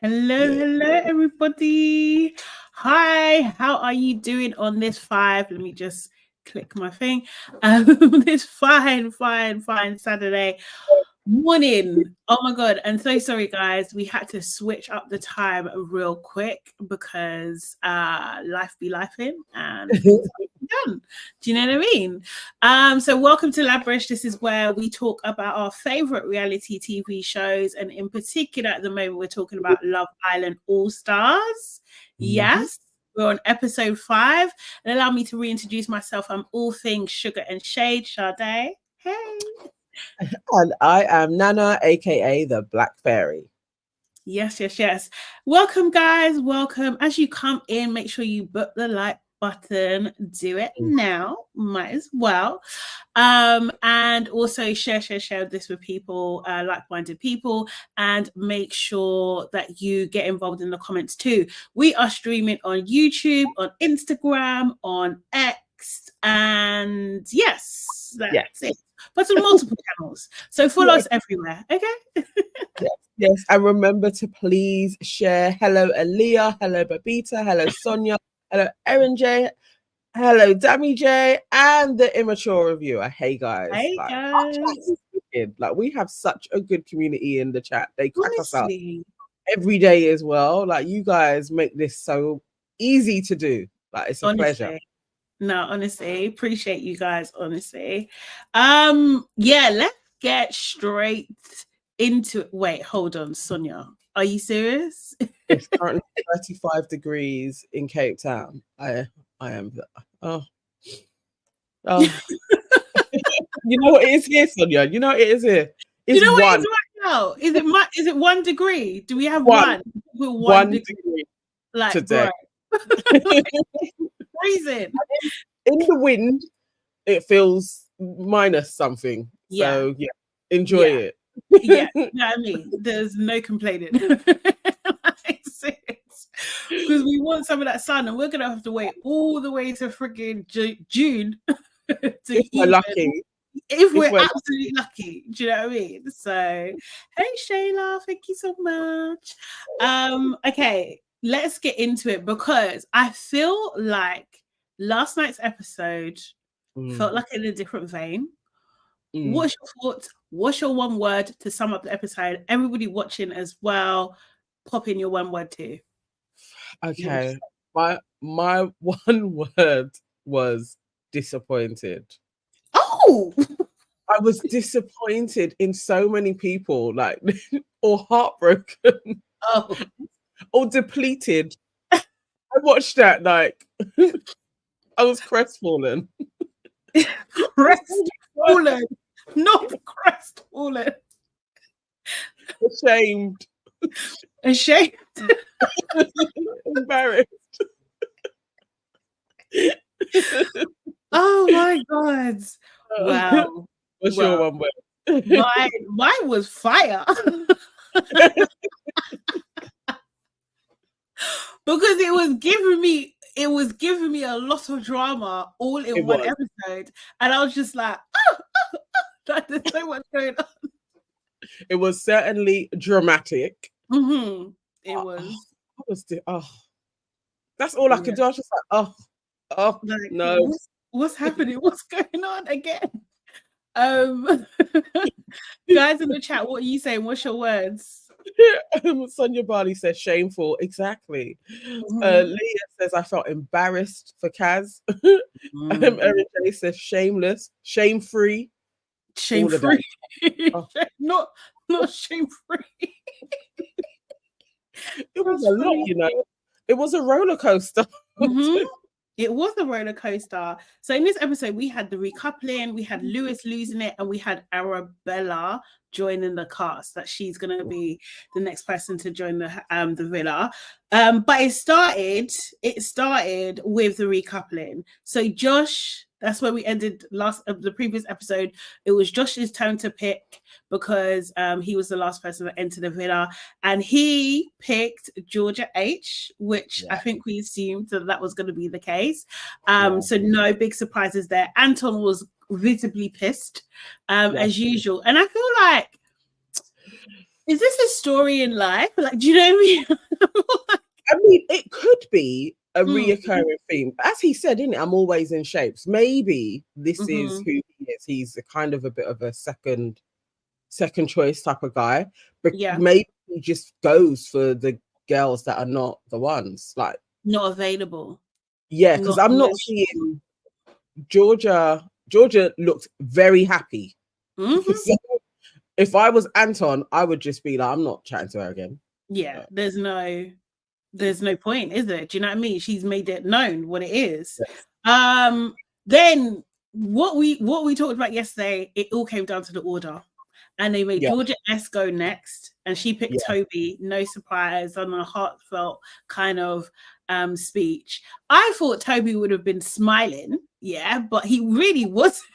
Hello, everybody. Hi, how are you doing on this five? Let me just click my thing. This fine Saturday morning. Oh my God. And so sorry, guys. We had to switch up the time real quick because life be lifing and things have to be done. Do you know what I mean? So welcome to Labrish. This is where we talk about our favorite reality TV shows. And in particular, at the moment, we're talking about Love Island All Stars. Yes. We're on episode 5. And allow me to reintroduce myself. I'm all things sugar and shade. Sade. Hey. And I am Nana, aka the Black Fairy. Yes. Welcome, guys. Welcome. As you come in, make sure you book the like button. Do it now. Might as well. And also share this with people, like-minded people, and make sure that you get involved in the comments too. We are streaming on YouTube, on Instagram, on X, and yes, that's it. But on multiple channels. So follow us everywhere, okay? Yes. And remember to please share. Hello, Aaliyah. Hello, Babita. Hello, Sonia. Hello, Erin J. Hello, Dammy J. And the immature reviewer. Hey, guys. Hey, guys. Like, we have such a good community in the chat. They crack us up every day as well. Like, you guys make this so easy to do. Like, it's a pleasure. No, honestly, appreciate you guys, honestly. Let's get straight into it. Wait, hold on, Sonia. Are you serious? It's currently 35 degrees in Cape Town. I am. Oh. You know what it is here, Sonia? You know what it is here? It's you know what it is right now? Is it 1 degree? Do we have one? One degree like today. Freezing. In the wind, it feels minus something. Yeah. So yeah, enjoy it. Yeah, you know what I mean? There's no complaining. Because we want some of that sun, and we're gonna have to wait all the way to freaking June if we're lucky. If we're absolutely lucky. Do you know what I mean? So hey Shayla, thank you so much. Okay, let's get into it because I feel like last night's episode felt like in a different vein. What's your thoughts? What's your one word to sum up the episode? Everybody watching as well, pop in your one word too. Okay. My one word was disappointed. Oh, I was disappointed in so many people, like, or heartbroken, or depleted. I watched that, like, I was crestfallen. Crestfallen, not crestfallen. Ashamed. Embarrassed. Oh my God. Wow. What's your one word? Mine was fire. Because it was giving me a lot of drama all in one episode. And I was just like, there's so much going on. It was certainly dramatic. It was. That's all I could do. I was just like, like, no. What's happening? What's going on again? Guys in the chat, what are you saying? What's your words? Sonia Barley says shameful. Exactly. Leah says I felt embarrassed for Kaz. Erin J says shameless, shame-free. Shame-free. Not shame-free. It was a lot, you know. It was a roller coaster. It was a roller coaster. So in this episode, we had the recoupling, we had Lewis losing it, and we had Arabella joining the cast. That she's going to be the next person to join the villa. But it started with the recoupling. So Josh, that's where we ended the previous episode. It was Josh's turn to pick because he was the last person that entered the villa, and he picked Georgia H, which I think we assumed that was going to be the case. So no big surprises there. Anton was visibly pissed as usual, and I feel like Is this a story in life? Like, do you know what I mean? I mean, it could be a Mm. reoccurring theme. As he said, innit, I'm always in shapes. Maybe this is who he is. He's a kind of a bit of a second choice type of guy. But Yeah. maybe he just goes for the girls that are not the ones. Like, not available. yeah, because I'm not seeing Georgia looked very happy. Mm-hmm. So if I was Anton, I would just be like, I'm not chatting to her again. Yeah, there's no point, is there? Do you know what I mean? She's made it known what it is. Yes. Then what we talked about yesterday, it all came down to the order. And they made Georgia S go next, and she picked Tobi. No surprise, on a heartfelt kind of speech. I thought Tobi would have been smiling, but he really wasn't.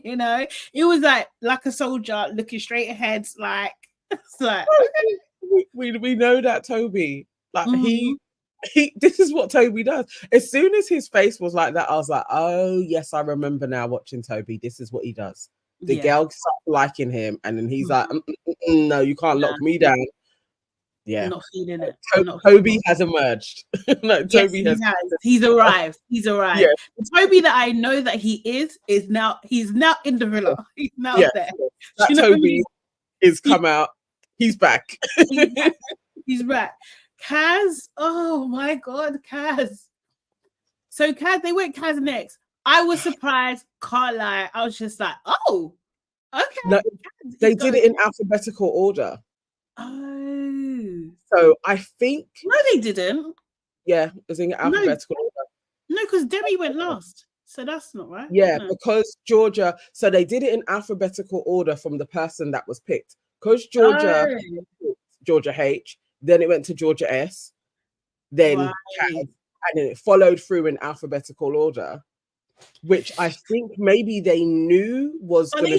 You know, it was like a soldier looking straight ahead, like it's like we know that Tobi, like he this is what Tobi does. As soon as his face was like that, I was like, oh yes, I remember now watching Tobi. This is what he does. The girl starts liking him, and then he's like, no, you can't lock me down. Yeah, not feeling it. Tobi has emerged. No, yes, Tobi has. He's arrived. He's arrived. Yeah. The Tobi that I know that he is now. He's now in the villa. He's now there. That Tobi is come out. He's back. He's back. Kaz. Oh my God, Kaz. So Kaz, they went Kaz next. I was surprised. Can't lie. I was just like, oh, okay. No, they did it in alphabetical order. Oh. So I think. No, they didn't. Yeah, it was in alphabetical order. No, because Demi went last. So that's not right. Yeah, because Georgia. So they did it in alphabetical order from the person that was picked. Because Georgia H, then it went to Georgia S, then Kaz, and then it followed through in alphabetical order. Which I think maybe they knew was going to be.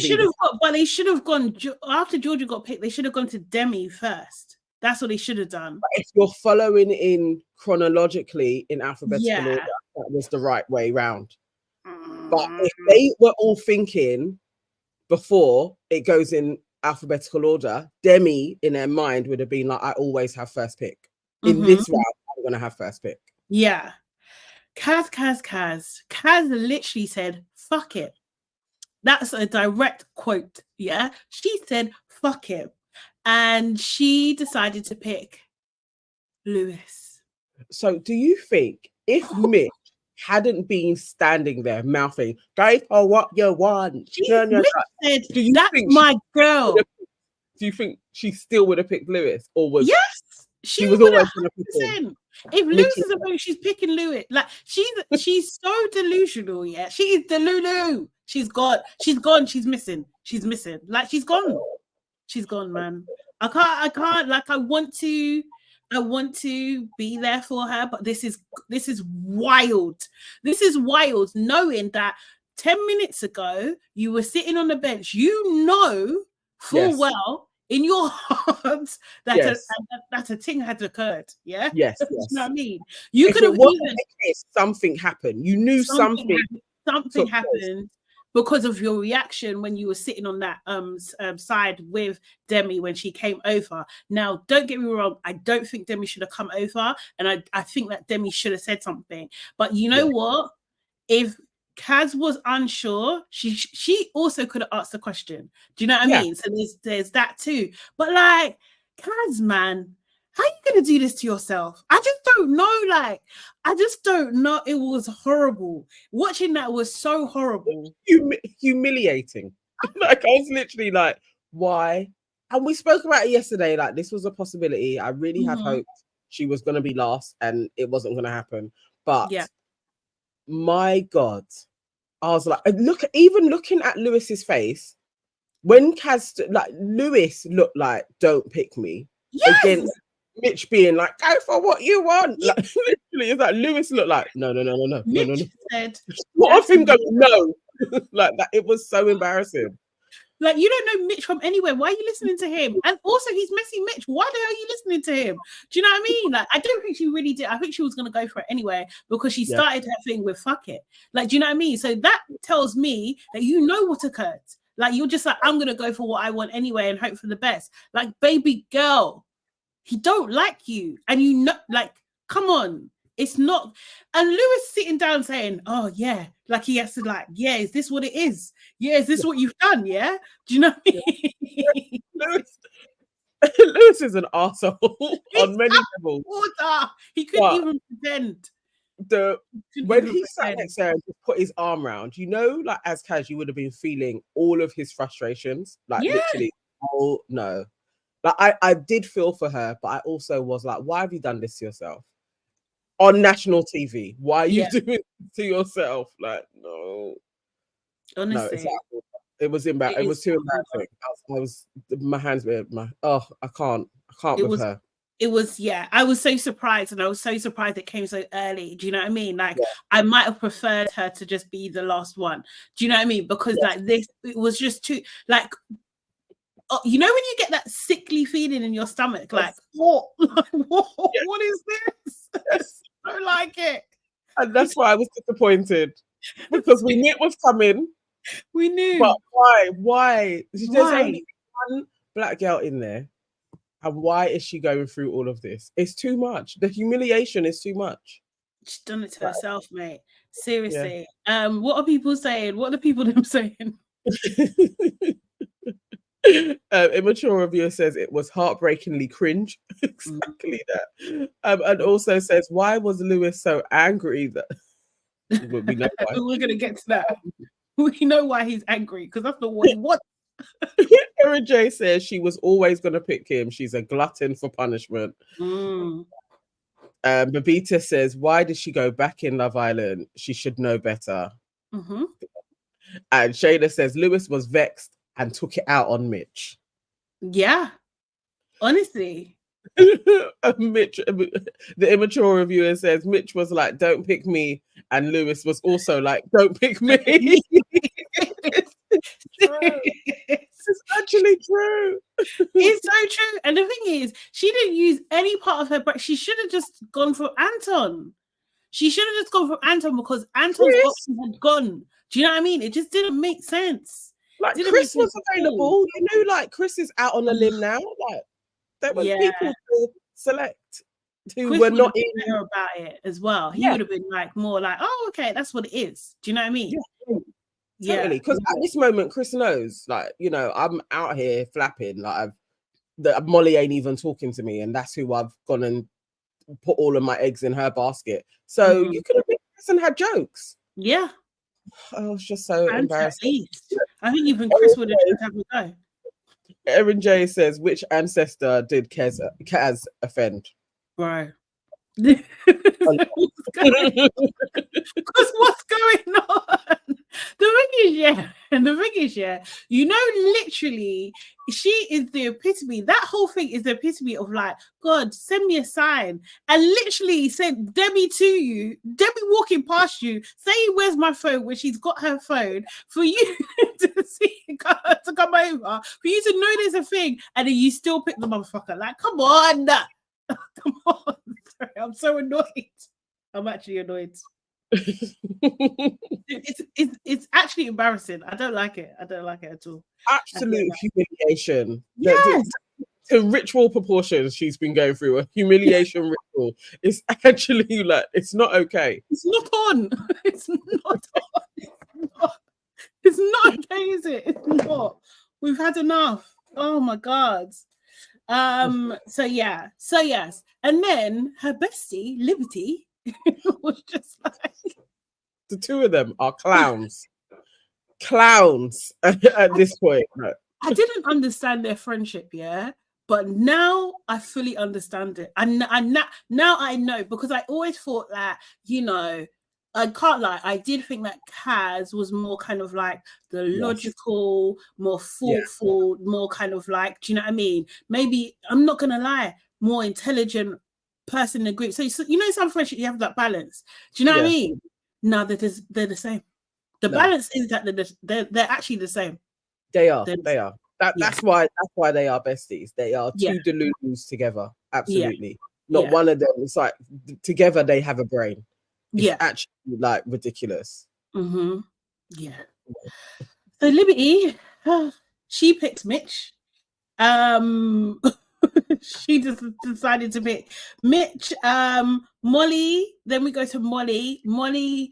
But they should have gone after Georgia got picked. They should have gone to Demi first. That's what they should have done. But if you're following in chronologically in alphabetical order, that was the right way round. But if they were all thinking before it goes in alphabetical order, Demi in their mind would have been like, I always have first pick. In this round, I'm going to have first pick. Yeah. Kaz literally said, fuck it. That's a direct quote, yeah? She said, fuck it. And she decided to pick Lewis. So do you think if Mitch hadn't been standing there mouthing, go for what you want? Said, that's my girl. Do you think she still would have picked Lewis? Or was she was always going to pick him? If Lewis is a vote, she's picking Lewis. Like she's so delusional, yeah. She is delulu. She's gone. She's missing. Like she's gone. She's gone, man. I can't. Like I want to be there for her, but this is wild. This is wild. Knowing that 10 minutes ago you were sitting on the bench, you know full well in your heart that a thing had occurred. Yeah. Yes. You know what I mean? You could have something happened. You knew something happened because of your reaction when you were sitting on that side with Demi when she came over. Now, don't get me wrong, I don't think Demi should have come over, and I think that Demi should have said something. But you know what? If Kaz was unsure, she also could have asked the question. Do you know what I mean? So there's that too. But like, Kaz, man, how are you gonna do this to yourself? I just don't know. Like, I just don't know. It was horrible. Watching that was so horrible. Humiliating. Like, I was literally like, why? And we spoke about it yesterday. Like, this was a possibility. I really had hoped she was gonna be last and it wasn't gonna happen. But my God, I was like, even looking at Lewis's face, when Kaz, like, Lewis looked like, don't pick me. Yes. Against Mitch being like, go for what you want. Like, literally, it's like Lewis looked like, no. Mitch said, what of him going, no? Like that, it was so embarrassing. Like, you don't know Mitch from anywhere. Why are you listening to him? And also, he's messy Mitch. Why the hell are you listening to him? Do you know what I mean? Like, I don't think she really did. I think she was going to go for it anyway because she started her thing with fuck it. Like, do you know what I mean? So that tells me that you know what occurred. Like, you're just like, I'm gonna go for what I want anyway and hope for the best. Like, baby girl, he don't like you, and you know, like, come on. It's not. And Lewis sitting down saying, oh yeah, like he has to, like, yeah, is this what it is? Yeah, is this what you've done? Yeah, do you know what I mean? Lewis is an arsehole on many levels. He couldn't even pretend. When he sat next there and just put his arm around, you know, like as Kaz, you would have been feeling all of his frustrations, like literally. Oh no, like I did feel for her, but I also was like, why have you done this to yourself on national TV? Why are you doing it to yourself? Like, no, honestly, no, it was embarrassing. It was too embarrassing. I was my hands were I can't with her. It was, I was so surprised, and I was so surprised it came so early. Do you know what I mean? Like, I might have preferred her to just be the last one. Do you know what I mean? Because like this, it was just too, like, you know when you get that sickly feeling in your stomach, like, what? What is this? I don't like it. And that's why I was disappointed, because we knew it was coming. We knew. But why? There's only one black girl in there. And why is she going through all of this? It's too much. The humiliation is too much. She's done it to herself, mate. Seriously. Yeah. What are people saying? What are people them saying? Immature reviewer says it was heartbreakingly cringe. Exactly that. And also says, why was Lewis so angry that we know why. We're gonna get to that. We know why he's angry, because that's not what he wants. Erin J says she was always going to pick him. She's a glutton for punishment. Babita says, why did she go back in Love Island? She should know better. And Shayla says, Lewis was vexed and took it out on Mitch. Yeah, honestly. Mitch, the immature reviewer says, Mitch was like, don't pick me. And Lewis was also like, don't pick me. It's actually true. It's so true. And the thing is, she didn't use any part of her brain. She should have just gone for Anton. She should have just gone for Anton, because Anton's option had gone. Do you know what I mean? It just didn't make sense. Like, Chris was available. You know, like, Chris is out on a limb now. Like, there were people to select who Chris were not in there about it as well. He would have been like more like, oh, okay, that's what it is. Do you know what I mean? Totally, because at this moment, Chris knows, like, you know, I'm out here flapping, like Molly ain't even talking to me, and that's who I've gone and put all of my eggs in her basket. So you could have been Chris and had jokes. Yeah, I was just so embarrassing. I think even Chris would have had a go. Erin J says, which ancestor did Kaz offend? Right. Because what's going on? The thing is, you know, literally, she is the epitome. That whole thing is the epitome of like, God, send me a sign. And literally sent Debbie to you, Debbie walking past you, saying, where's my phone, when she's got her phone, for you to come over, for you to know there's a thing, and then you still pick the motherfucker. Like, come on. Come on. Sorry, I'm so annoyed. I'm actually annoyed. It's actually embarrassing. I don't like it. I don't like it at all. Absolute humiliation. Yes. To ritual proportions she's been going through, a humiliation ritual. It's actually like, it's not okay. It's not on. It's not on. It's not okay, is it? It's not. We've had enough. Oh my God. So yes. And then her bestie, Liberty, was just like, the two of them are clowns. Clowns at this point. I didn't understand their friendship, but now I fully understand it. And now I know, because I always thought that, you know, I can't lie, I did think that Kaz was more kind of like the logical, more thoughtful, more kind of like, do you know what I mean? Maybe, I'm not gonna lie, more intelligent person in the group. So you know, some friendship you have that balance. Do you know what I mean? No, they're the same. The balance is that they're actually the same. They are. That's why they are besties. They are two Delulus together. Absolutely. Not one of them. It's like together they have a brain. It's actually like ridiculous. Yeah. So Liberty, She picked Mitch. She just decided to pick Mitch. Molly. Then we go to Molly. Molly.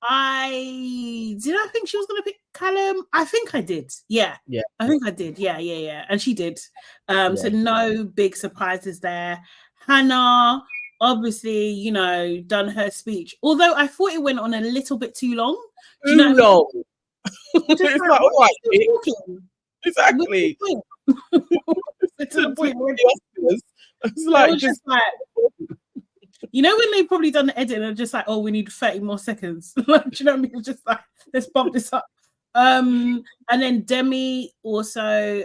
I think she was gonna pick Callum. I think I did. Yeah. I think I did. Yeah. And she did. So no big surprises there. Hannah, obviously, you know, done her speech. Although I thought it went on a little bit too long. Do you know what I mean? It's like, all right, exactly. To the point where it's like just like, you know, when they probably done the edit and they're just like, oh, we need 30 more seconds. Like, do you know what I mean? It's just like, let's bump this up. And then Demi also,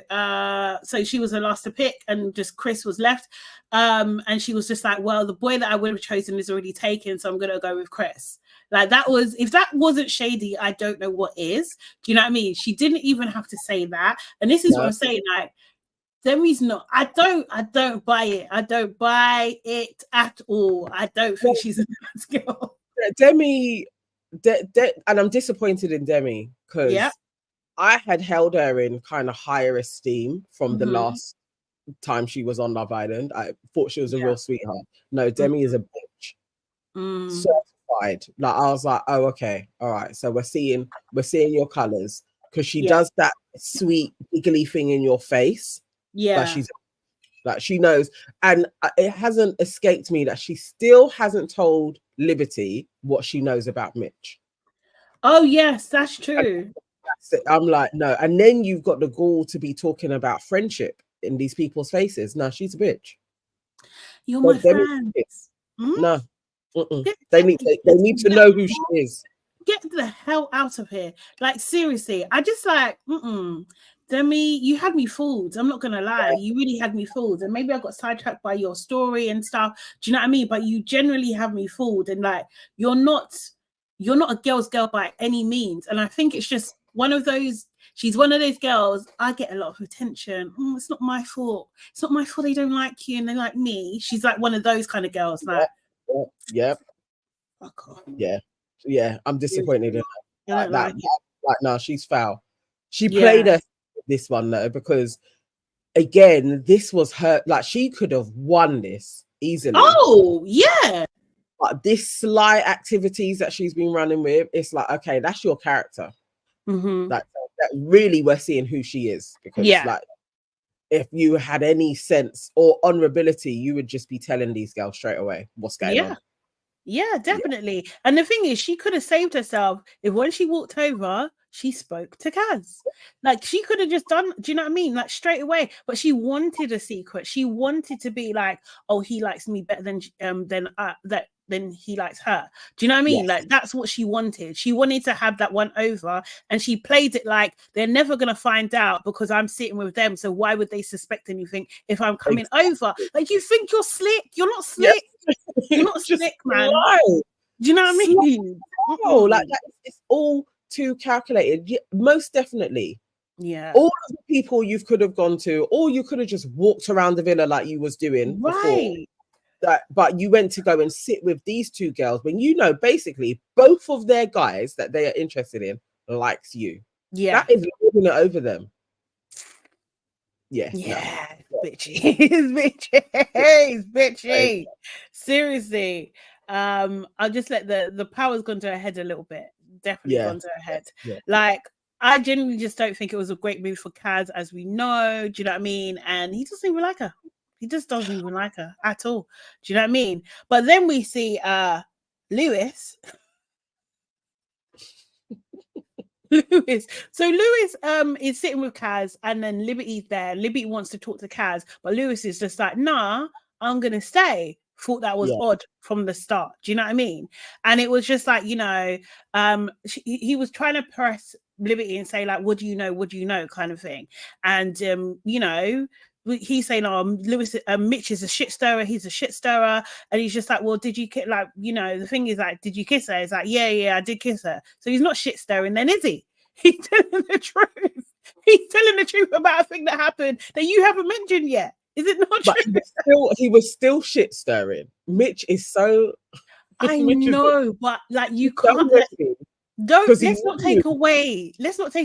so she was the last to pick, and just Chris was left. And she was just like, well, the boy that I would have chosen is already taken, so I'm gonna go with Chris. Like, that was, if that wasn't shady, I don't know what is. Do you know what I mean? She didn't even have to say that. And this is what I'm saying, like, Demi's not, I don't buy it. I don't buy it at all. I don't think she's a nice girl. Demi, and I'm disappointed in Demi because I had held her in kind of higher esteem from the last time she was on Love Island. I thought she was a real sweetheart. No, Demi is a bitch. Certified. Like, I was like, oh, okay, all right. So we're seeing your colors, because she does that sweet giggly thing in your face. Yeah, she's like, she knows, and it hasn't escaped me that she still hasn't told Liberty what she knows about Mitch. Oh yes, that's true. I'm like, no. And then you've got the gall to be talking about friendship in these people's faces. No, she's a bitch. You're my friend. No, they need to know who she is. Get the hell out of here! Like, seriously, I just like, Demi, you had me fooled. I'm not gonna lie, you really had me fooled. And maybe I got sidetracked by your story and stuff. Do you know what I mean? But you generally have me fooled, and like, you're not a girl's girl by any means. And I think it's just one of those. She's one of those girls. I get a lot of attention. It's not my fault. It's not my fault they don't like you and they like me. She's like one of those kind of girls. Like, fuck off. Yeah, I'm disappointed in her. Like that. Like, no, she's foul. She played us this one though, because again, this was her. Like, she could have won this easily. Oh yeah. But this sly activities that she's been running with, it's like, okay, that's your character. Like, that really we're seeing who she is, because like, if you had any sense or honorability, you would just be telling these girls straight away what's going on. Yeah, definitely. And the thing is, she could have saved herself if when she walked over, she spoke to Kaz. Like, she could have just done, do you know what I mean? Like, straight away. But she wanted a secret. She wanted to be like, oh, he likes me better than he likes her. Do you know what I mean? Like, that's what she wanted. She wanted to have that one over, and she played it like they're never gonna find out because I'm sitting with them. So why would they suspect anything if I'm coming over? Like, you think you're slick? You're not slick. You're not slick, man. Do you know what I mean? Oh, like that, it's all too calculated. Most definitely. Yeah. All of the people you could have gone to, or you could have just walked around the villa like you was doing before. But you went to go and sit with these two girls when you know basically both of their guys that they are interested in likes you. Yeah, that is lording it over them. Bitchy. It's bitchy. Seriously. I'll just let the power's gone to her head a little bit. Definitely gone to her head. Like, I genuinely just don't think it was a great move for Kaz, as we know. Do you know what I mean? And he doesn't even like her. He just doesn't even like her at all. Do you know what I mean? But then we see Lewis. So Lewis is sitting with Kaz, and then Liberty's there. Liberty wants to talk to Kaz, but Lewis is just like, nah, I'm gonna stay. Thought that was odd from the start. Do you know what I mean? And it was just like, you know, he was trying to press Liberty and say, like, what do you know, kind of thing. And you know, he's saying, oh, Mitch is a shit stirrer. He's a shit stirrer. And he's just like, well, did you like, you know, the thing is, like, did you kiss her? It's like, yeah, I did kiss her. So he's not shit stirring then, is he? He's telling the truth. He's telling the truth about a thing that happened that you haven't mentioned yet. Is it not true? He was still shit stirring. Mitch is so. I know, but like, you can't. Let's not take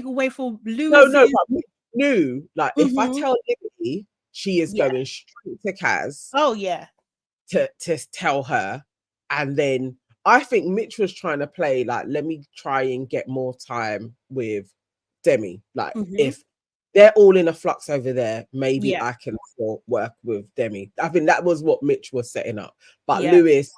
away from Lewis. No, but Mitch knew, like, if I Mhm. tell Liberty, she is going straight to Kaz. Oh yeah. To tell her, and then I think Mitch was trying to play like, let me try and get more time with Demi. Like, if they're all in a flux over there, maybe I can still work with Demi. I think that was what Mitch was setting up. But Lewis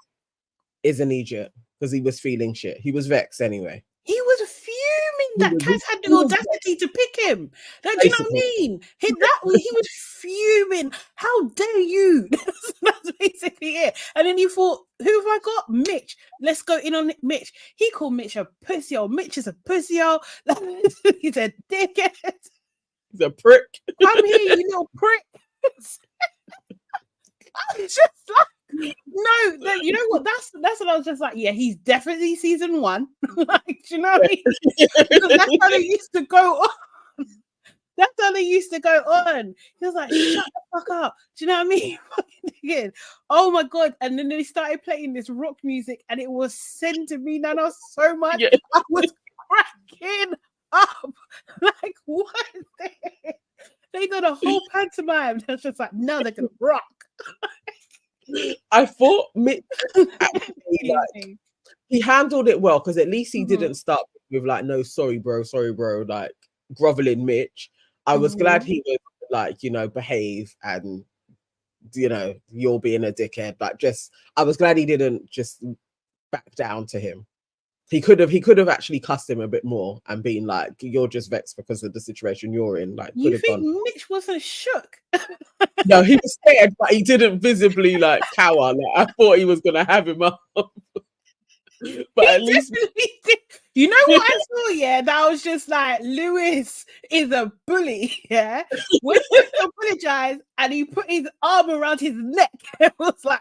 is an idiot because he was feeling shit. He was vexed anyway. He was fuming that Kaz had the audacity to pick him. Do you know what I mean? He was fuming. How dare you? That's basically it. And then you thought, who have I got? Mitch. Let's go in on Mitch. He called Mitch a pussy. Mitch is a pussy. He's a dickhead. He's a prick. Come here, you little prick. I was just like, no, you know what? That's what I was just like. Yeah, he's definitely season 1. Like, do you know what I mean? Because that's how they used to go on. That's how they used to go on. He was like, shut the fuck up. Do you know what I mean? Fucking oh my god! And then they started playing this rock music, and it was sending me Nana so much. Yeah. I was cracking up. Like, what? They did a whole pantomime. That's just like, no, they're gonna rock. I thought Mitch actually, like, he handled it well, because at least he didn't start with like, no, sorry bro, like groveling Mitch. I was glad he was like, you know, behave, and you know, you're being a dickhead. Like, just, I was glad he didn't just back down to him. He could have actually cussed him a bit more and been like, you're just vexed because of the situation you're in. Like, you think Mitch wasn't shook? No, he was scared, but he didn't visibly like cower. Like, I thought he was gonna have him up. But at least you know what I saw, yeah, that was just like, Lewis is a bully, yeah. When he apologized and he put his arm around his neck, it was like,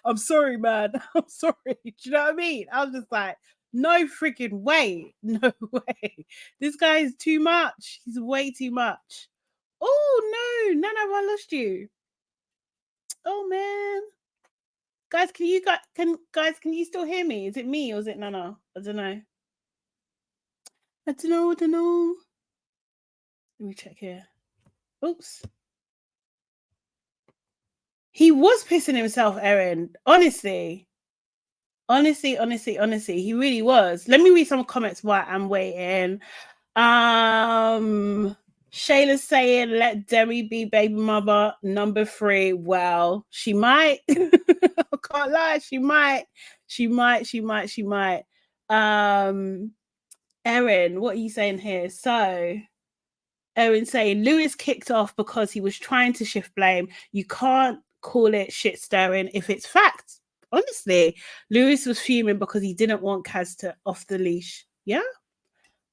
I'm sorry, man, I'm sorry. Do you know what I mean? I was just like, no freaking way, no way. This guy is too much. He's way too much. Oh no, Nana, I lost you. Oh man. Guys, can you still hear me? Is it me or is it Nana? I don't know. I don't know. Let me check here. Oops. He was pissing himself, Erin. Honestly, he really was. Let me read some comments while I'm waiting. Shayla's saying, let Demi be baby mother number 3. Well, she might. I can't lie, she might. Erin, what are you saying here? So Erin saying Lewis kicked off because he was trying to shift blame. You can't call it shit stirring if it's facts. Honestly, Lewis was fuming because he didn't want Kaz to off the leash. Yeah,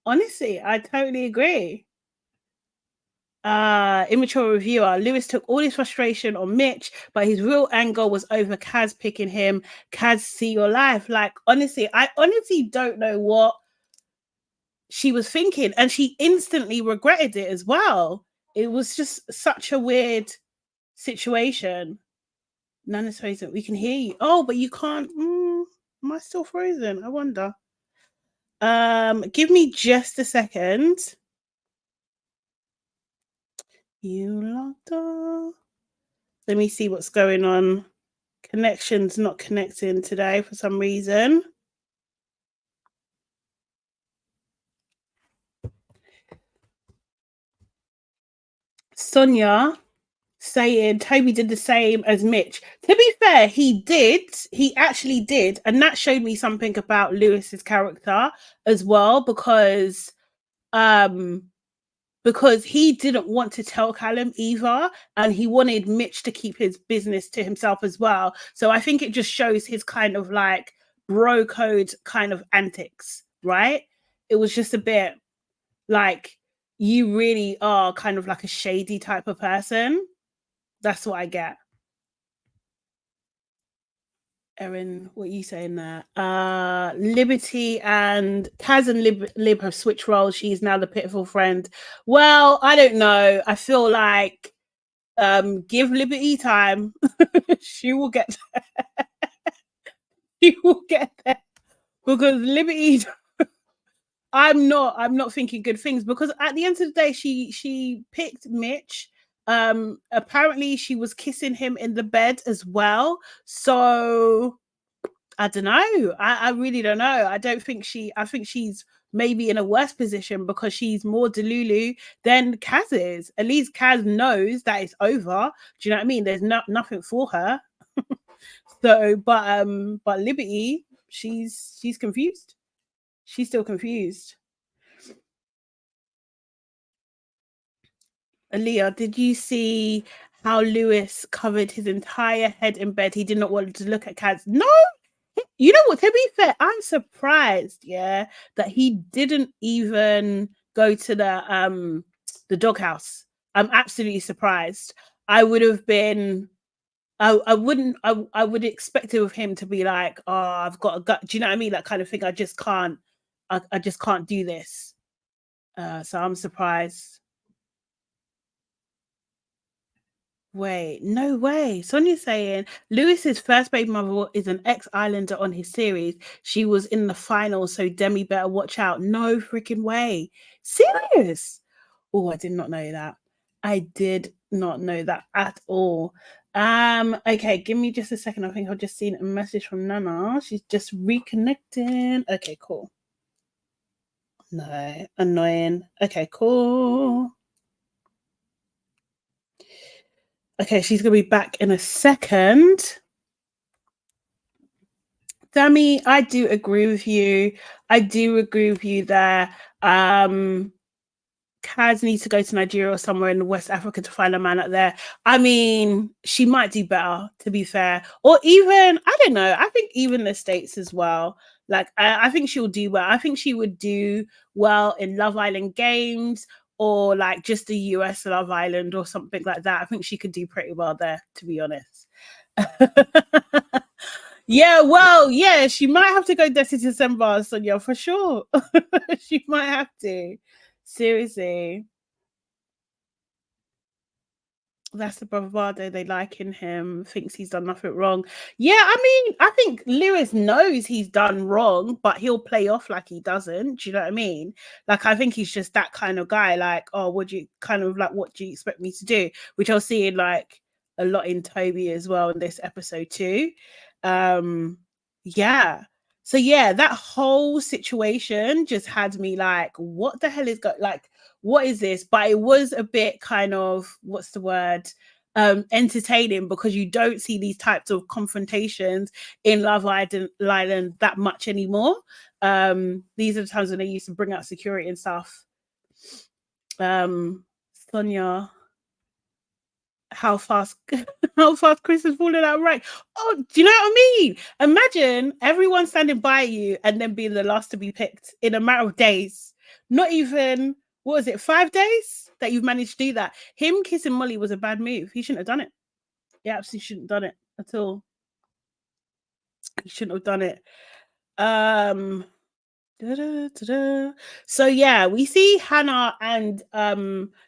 honestly, I totally agree. Immature reviewer, Lewis took all his frustration on Mitch, but his real anger was over Kaz picking him. Kaz, see your life. Like, honestly, I honestly don't know what she was thinking, and she instantly regretted it as well. It was just such a weird situation. Nana's frozen. We can hear you. Oh, but you can't. Am I still frozen? I wonder. Give me just a second. You locked off. Let me see what's going on. Connection's not connecting today for some reason. Sonia saying Tobi did the same as Mitch. To be fair, he did. He actually did. And that showed me something about Lewis's character as well, because he didn't want to tell Callum either, and he wanted Mitch to keep his business to himself as well. So I think it just shows his kind of like bro code kind of antics, right? It was just a bit like, you really are kind of like a shady type of person. That's what I get. Erin, what are you saying there? Liberty and Kaz and Lib have switched roles. She's now the pitiful friend. Well, I don't know. I feel like give Liberty time. She will get there. She will get there. Because Liberty I'm not thinking good things, because at the end of the day, she picked Mitch. Apparently she was kissing him in the bed as well. So I don't know. I really don't know. I think she's maybe in a worse position because she's more delulu than Kaz is. At least Kaz knows that it's over. Do you know what I mean? There's nothing for her. So, but Liberty, she's confused. She's still confused. Aaliyah, did you see how Lewis covered his entire head in bed? He did not want to look at Kaz. No, you know what? To be fair, I'm surprised, yeah, that he didn't even go to the doghouse. I'm absolutely surprised. I would have been. I wouldn't. I would expect it of him to be like, "Oh, I've got a gut." Do you know what I mean? That kind of thing. I just can't. I just can't do this. So I'm surprised. Wait, no way. Sonia's saying Lewis's first baby mother is an ex-islander on his series. She was in the final, so Demi better watch out. No freaking way. Serious? Oh, I did not know that. I did not know that at all. Okay, give me just a second. I think I've just seen a message from Nana. She's just reconnecting. Okay, cool. No, annoying. Okay, cool. Okay, she's gonna be back in a second. Dami, I do agree with you. I do agree with you there. Kaz needs to go to Nigeria or somewhere in West Africa to find a man out there. I mean, she might do better, to be fair. Or even, I don't know, I think even the States as well. Like, I think she'll do well. I think she would do well in Love Island games, or like just the US Love Island or something like that. I think she could do pretty well there, to be honest. Yeah, well, yeah, she might have to go Dirty December, Sonia, for sure. She might have to. Seriously. That's the bravado they like in him, thinks he's done nothing wrong. Yeah, I mean, I think Lewis knows he's done wrong, but he'll play off like he doesn't. Do you know what I mean? Like, I think he's just that kind of guy, like, oh, what do you expect me to do? Which I'll see in like a lot in Tobi as well in this episode too. Yeah. So yeah, that whole situation just had me like, what the hell is like, what is this? But it was a bit kind of, what's the word? Entertaining, because you don't see these types of confrontations in Love Island that much anymore. These are the times when they used to bring out security and stuff. Sonia, how fast Chris is falling out right. Oh, do you know what I mean? Imagine everyone standing by you and then being the last to be picked in a matter of days. Not even, what was it, 5 days that you've managed to do that. Him kissing Molly was a bad move. He shouldn't have done it. He absolutely shouldn't have done it at all. He shouldn't have done it. So yeah, we see Hannah and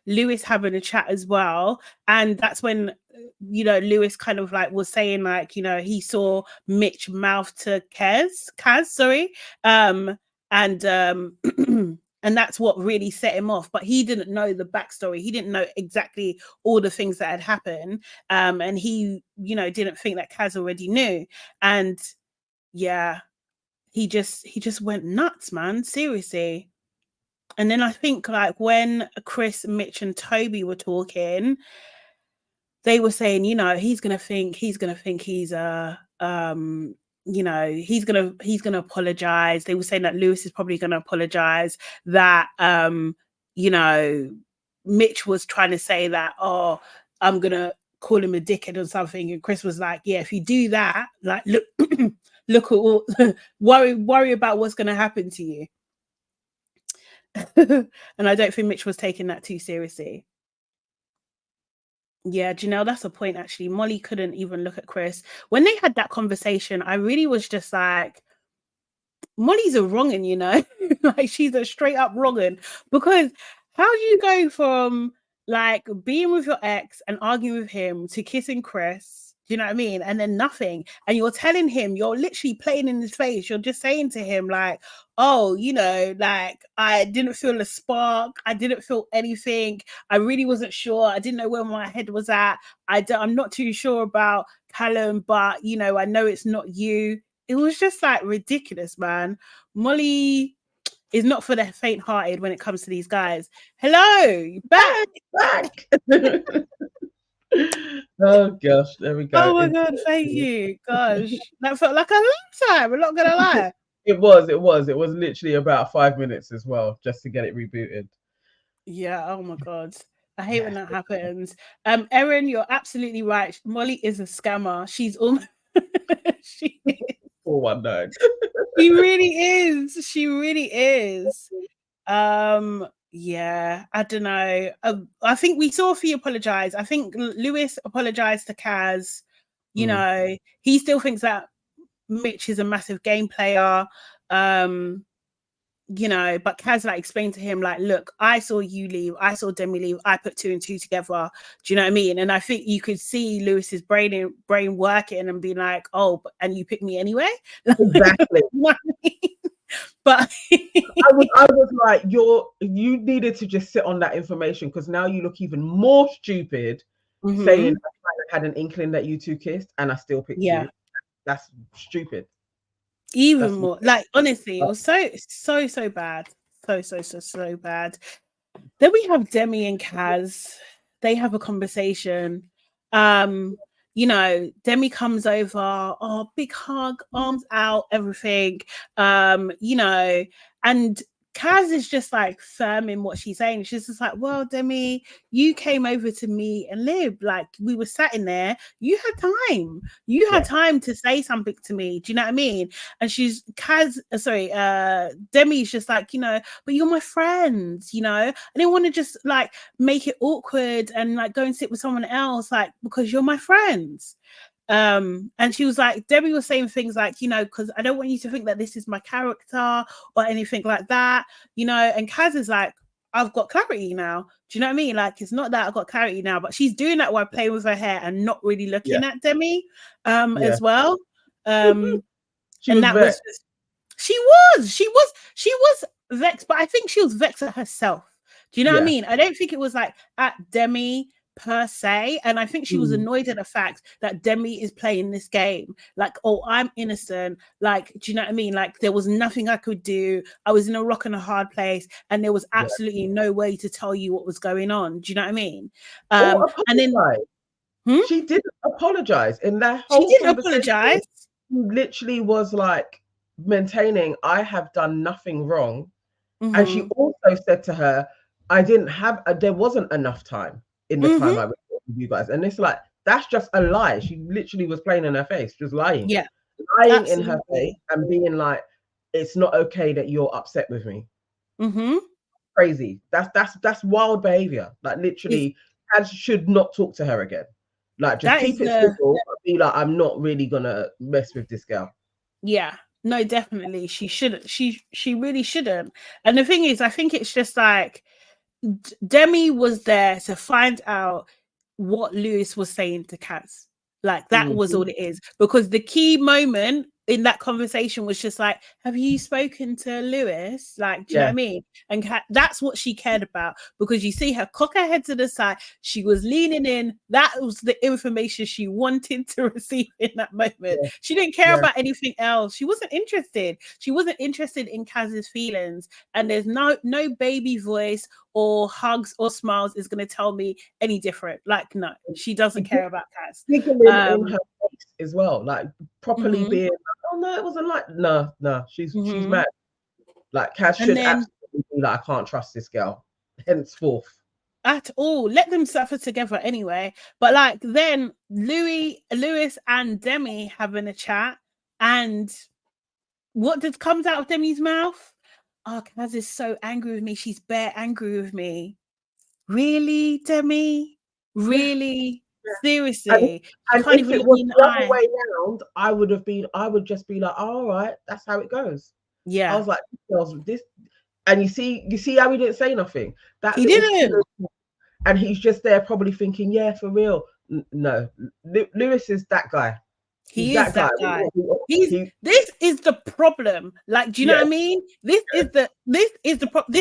Lewis having a chat as well, and that's when Lewis kind of like was saying like he saw Mitch mouth to Kaz, sorry, and and that's what really set him off. But he didn't know the backstory. He didn't know exactly all the things that had happened, and he didn't think that Kaz already knew, and yeah. He just went nuts, man. Seriously. And then I think like when Chris, Mitch, and Tobi were talking, they were saying, he's gonna think he's he's gonna apologize. They were saying that Lewis is probably gonna apologize. That Mitch was trying to say that, oh, I'm gonna call him a dickhead or something, and Chris was like, yeah, if you do that, like look look at all worry about what's gonna happen to you. And I don't think Mitch was taking that too seriously. Yeah, Janelle, that's a point actually. Molly couldn't even look at Chris. When they had that conversation, I really was just like, Molly's a wrong'un, like she's a straight up wrong'un. Because how do you go from like being with your ex and arguing with him to kissing Chris? Do you know what I mean? And then nothing. And you're telling him, you're literally playing in his face. You're just saying to him, like, oh, you know, like, I didn't feel a spark. I didn't feel anything. I really wasn't sure. I didn't know where my head was at. I'm not too sure about Callum, but, you know, I know it's not you. It was just like ridiculous, man. Molly is not for the faint-hearted when it comes to these guys. Hello, back. Oh gosh, there we go. Oh my god, thank you. Gosh, that felt like a lifetime. I'm not gonna lie. It was literally about 5 minutes as well, just to get it rebooted. Yeah, oh my god. I hate when that happens. Erin, you're absolutely right. Molly is a scammer. She's almost she is. 419. She really is. She really is. Yeah, I don't know. I think we saw Fee apologize. I think Lewis apologized to Kaz. You know, he still thinks that Mitch is a massive game player. You know, but Kaz like explained to him, like, look, I saw you leave, I saw Demi leave, I put 2 and 2 together. Do you know what I mean? And I think you could see Lewis's brain working and be like, oh, and you picked me anyway. Exactly. You know what I mean? But I was like, you needed to just sit on that information, because now you look even more stupid saying I had an inkling that you two kissed and I still picked you. That's stupid. Even more, like, honestly, it was so bad. So bad. Then we have Demi and Kaz. They have a conversation. You know, Demi comes over, oh, big hug, arms out, everything. You know, and Kaz is just like firm in what she's saying. She's just like, well, Demi, you came over to me and lived. Like, we were sat in there. You had time. You had time to say something to me. Do you know what I mean? And Demi's just like, you know, but you're my friends, you know? I didn't want to just like make it awkward and like go and sit with someone else, like, because you're my friends. And she was like, Debbie was saying things like, you know, because I don't want you to think that this is my character or anything like that, you know. And Kaz is like, I've got clarity now. Do you know what I mean? Like, it's not that I've got clarity now, but she's doing that while playing with her hair and not really looking at Demi as well. And that vexed. She was vexed, but I think she was vexed at herself. Do you know what I mean? I don't think it was like at Demi per se, and I think she was annoyed at the fact that Demi is playing this game like, oh, I'm innocent, like, do you know what I mean? Like, there was nothing I could do. I was in a rock and a hard place, and there was absolutely no way to tell you what was going on. Do you know what I mean? And then she didn't apologize in that whole she didn't apologize. She literally was like maintaining, I have done nothing wrong. And she also said to her, there wasn't enough time in the time I was with you guys. And it's like, that's just a lie. She literally was playing in her face, just lying. Yeah. Lying absolutely. In her face and being like, it's not okay that you're upset with me. Crazy. That's wild behavior. Like, literally, Kaz should not talk to her again. Like, just keep it simple and be like, I'm not really gonna mess with this girl. Yeah. No, definitely. She shouldn't. She really shouldn't. And the thing is, I think it's just like, Demi was there to find out what Lewis was saying to Kaz. Like, that was all it is. Because the key moment in that conversation was just like, have you spoken to Lewis? Like, do you know what I mean? And that's what she cared about, because you see her cock her head to the side. She was leaning in. That was the information she wanted to receive in that moment. She didn't care about anything else. She wasn't interested. She wasn't interested in Kaz's feelings. And there's no baby voice or hugs or smiles is going to tell me any different. Like, no, she doesn't care about Kaz. Giggling in her face as well, like properly being like, oh no, it wasn't like, no, she's mad. Like, Kaz should absolutely be like, I can't trust this girl henceforth at all. Let them suffer together anyway. But like, then Lewis and Demi having a chat, and what comes out of Demi's mouth? Oh, Kaz is so angry with me. She's bare angry with me. Really, Demi? Really? Seriously? And if it was the other way around, I would just be like, oh, all right, that's how it goes. I was like, this, and you see how he didn't say nothing. He didn't. And he's just there probably thinking, yeah, for real. No, Lewis is that guy. He is that guy. This is the problem. Like, do you know what I mean? This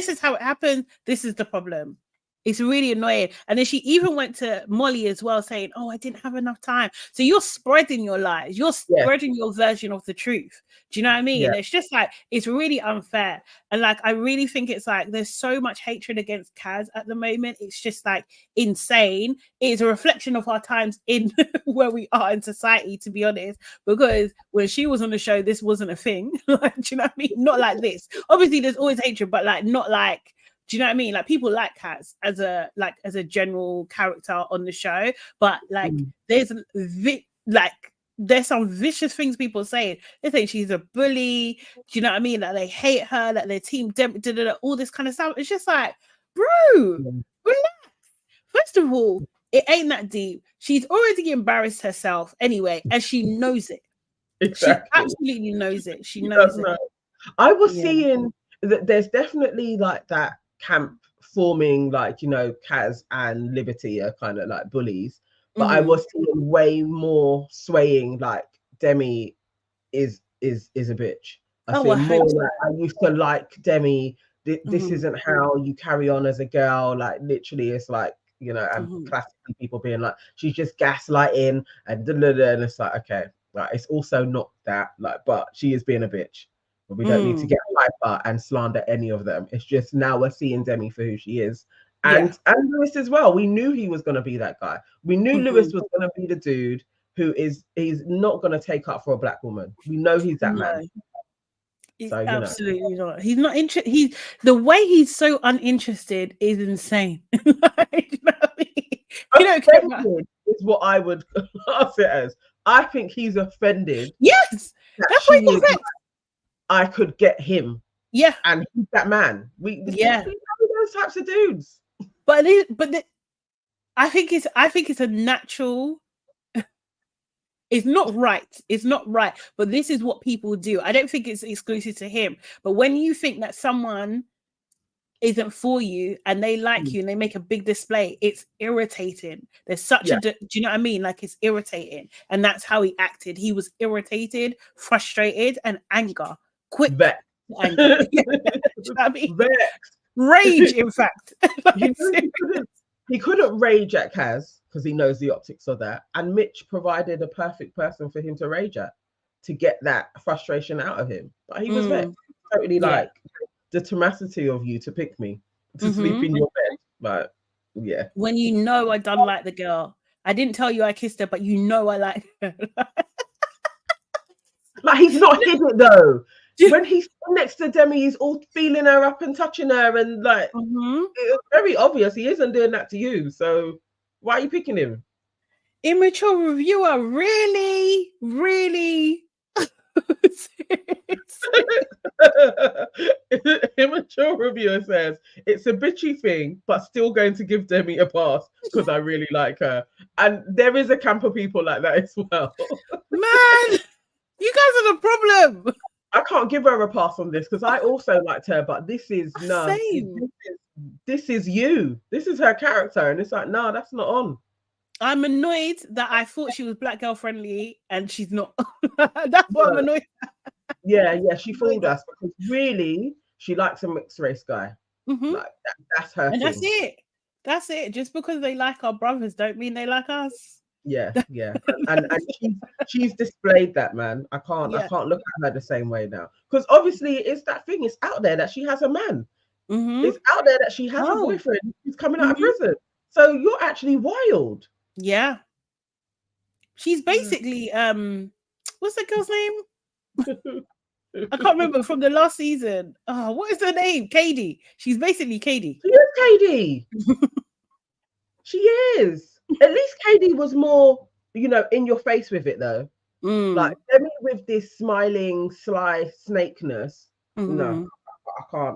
is how it happens. This is the problem. It's really annoying. And then she even went to Molly as well, saying, "Oh, I didn't have enough time." So you're spreading your lies. You're spreading your version of the truth. Do you know what I mean? Yeah. It's just like, it's really unfair. And like, I really think it's like, there's so much hatred against Kaz at the moment. It's just like insane. It's a reflection of our times in where we are in society, to be honest, because when she was on the show, this wasn't a thing. Like, do you know what I mean? Not like this. Obviously, there's always hatred, but like, not like, do you know what I mean? Like, people like Kaz as a general character on the show, but like there's some vicious things people saying. They think she's a bully. Do you know what I mean? That they hate her, that their team all this kind of stuff. It's just like, bro, relax. First of all, it ain't that deep. She's already embarrassed herself anyway, and she knows it. Exactly. She absolutely knows it. She knows it. I was seeing that there's definitely like that camp forming, like, you know, Kaz and Liberty are kind of like bullies, but I was seeing way more swaying like Demi is a bitch. I feel more like I used to like Demi. This isn't how you carry on as a girl. Like, literally, it's like, you know, and classically people being like, she's just gaslighting and and it's like, okay, like, it's also not that, like, but she is being a bitch. But we don't need to get hyper and slander any of them. It's just now we're seeing Demi for who she is. And Lewis as well. We knew he was going to be that guy. We knew Lewis was going to be the dude who he's not going to take up for a black woman. We know he's that man. So, absolutely not. He's not interested. The way he's so uninterested is insane. You know what I mean? You don't care about... is what I would class it as. I think he's offended. Yes, that's what he said. I could get him. Yeah. And he's that man. We know those types of dudes. But I think it's a natural. It's not right. It's not right. But this is what people do. I don't think it's exclusive to him. But when you think that someone isn't for you and they like you and they make a big display, it's irritating. There's such do you know what I mean? Like, it's irritating. And that's how he acted. He was irritated, frustrated, and anger. Quick anger. You know what I mean? Rage, in fact. He couldn't rage at Kaz because he knows the optics of that. And Mitch provided a perfect person for him to rage at, to get that frustration out of him. But he was vexed. Totally like, the tenacity of you to pick me to sleep in your bed. But when you know I don't like the girl, I didn't tell you I kissed her, but you know I like her. Like, he's not hid it though. When he's next to Demi, he's all feeling her up and touching her, and like, it's very obvious he isn't doing that to you. So why are you picking him? Immature reviewer, really, really. Immature reviewer says it's a bitchy thing, but still going to give Demi a pass because I really like her. And there is a camp of people like that as well. Man, you guys are the problem. I can't give her a pass on this because I also liked her, but this is this is you. This is her character, and it's like, no, that's not on. I'm annoyed that I thought she was black girl friendly and she's not. That's what I'm annoyed at. Yeah, she fooled us because really she likes a mixed race guy. Like, that's her and thing. That's it. Just because they like our brothers don't mean they like us. Yeah. and she's displayed that, man. I can't look at her the same way now. Because obviously it's that thing, it's out there that she has a man. It's out there that she has a boyfriend who's coming out of prison. So you're actually wild. Yeah. She's basically what's the girl's name? I can't remember from the last season. Oh, what is her name? Katie. She's basically Katie. She is Katie. She is. At least Katie was more, in your face with it though. Like Demi with this smiling, sly snakeness. No, I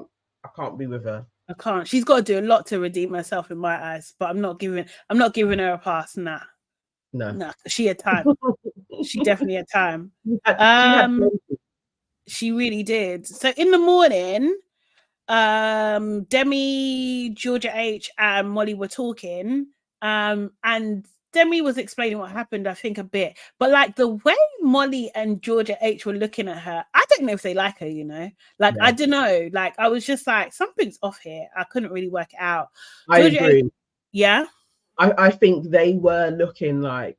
can't be with her. I can't. She's got to do a lot to redeem herself in my eyes, but I'm not giving her a pass. Nah. She had time. She definitely had time. She really did. So in the morning, Demi, Georgia H, and Molly were talking, and Demi was explaining what happened, I think, a bit. But like the way Molly and Georgia H were looking at her, I don't know if they like her, you know. Like, I don't know. Like, I was just like, something's off here. I couldn't really work it out. I agree. H, yeah. I think they were looking like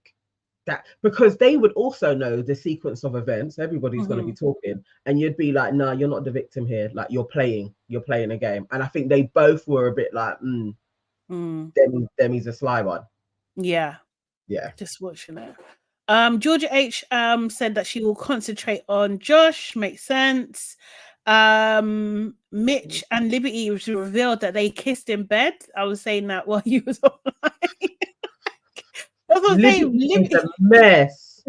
that because they would also know the sequence of events. Everybody's going to be talking, and you'd be like, "No, you're not the victim here. Like, you're playing a game." And I think they both were a bit like, Demi's a sly one. Yeah. Just watching it. Georgia H said that she will concentrate on Josh. Makes sense. Mitch and Liberty was revealed that they kissed in bed. I was saying that while you was online. That's what I'm saying. Liberty is a mess.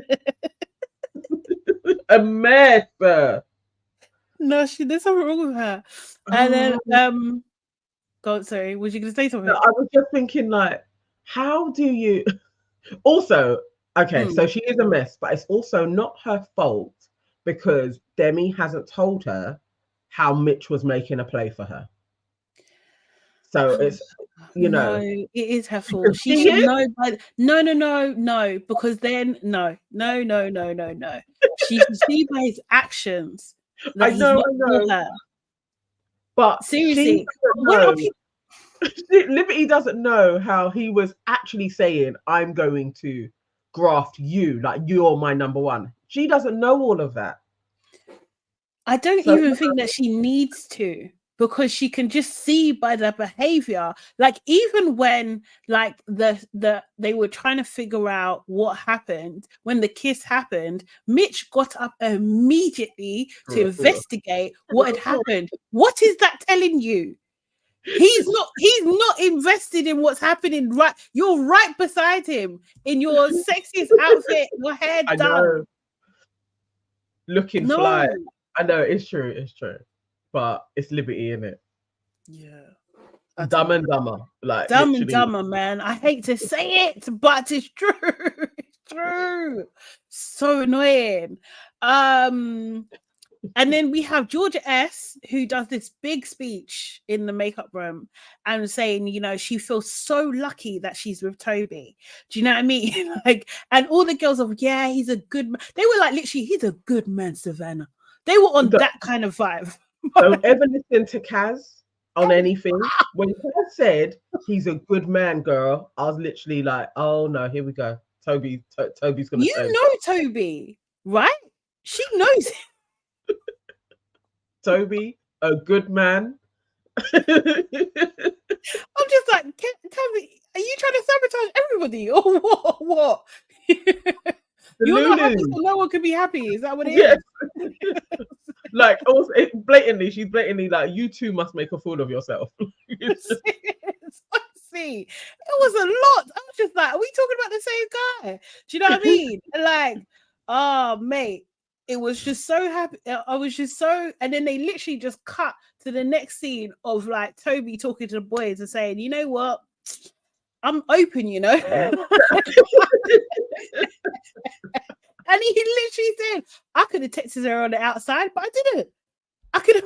A mess. No, there's something wrong with her. And then God, sorry, was you gonna say something? No, I was just thinking, like, how do you also okay, so she is a mess, but it's also not her fault because Demi hasn't told her how Mitch was making a play for her. So it's, you know, it is her fault. She should know. No, because then no. She should see by his actions that he's not for her. But seriously, Liberty doesn't know how he was actually saying, "I'm going to graft you, like you're my number one." She doesn't know all of that. I don't even think that she needs to, because she can just see by the behavior. Like, even when like they were trying to figure out what happened when the kiss happened, Mitch got up immediately to investigate what had happened. What is that telling you? He's not invested in what's happening. Right, you're right beside him in your sexiest outfit, your hair done, looking fly. I know it's true, but it's Liberty, isn't it? Yeah, Dumb and Dumber, like Dumb and Dumber, man. I hate to say it, but it's true. It's true. So annoying. And then we have Georgia S, who does this big speech in the makeup room and saying, you know, she feels so lucky that she's with Tobi. Do you know what I mean? Like, and all the girls of, yeah, he's a good man. They were like, literally, he's a good man, Savannah. They were on that kind of vibe. Don't ever listen to Kaz on anything. When Kaz said he's a good man, girl, I was literally like, oh no, here we go. Tobi's gonna. You know Tobi, right? She knows him. Tobi, a good man. I'm just like, Tobi, are you trying to sabotage everybody or what? You're not happy, so no one can be happy. Is that what it is? Like, also, she's blatantly like, you two must make a fool of yourself. See, it was a lot. I was just like, are we talking about the same guy? Do you know what I mean? And like, oh mate, it was just so happy. I was just so, and then they literally just cut to the next scene of like Tobi talking to the boys and saying, you know what? I'm open, you know. And he literally said, I could have texted her on the outside, but I didn't. I could have.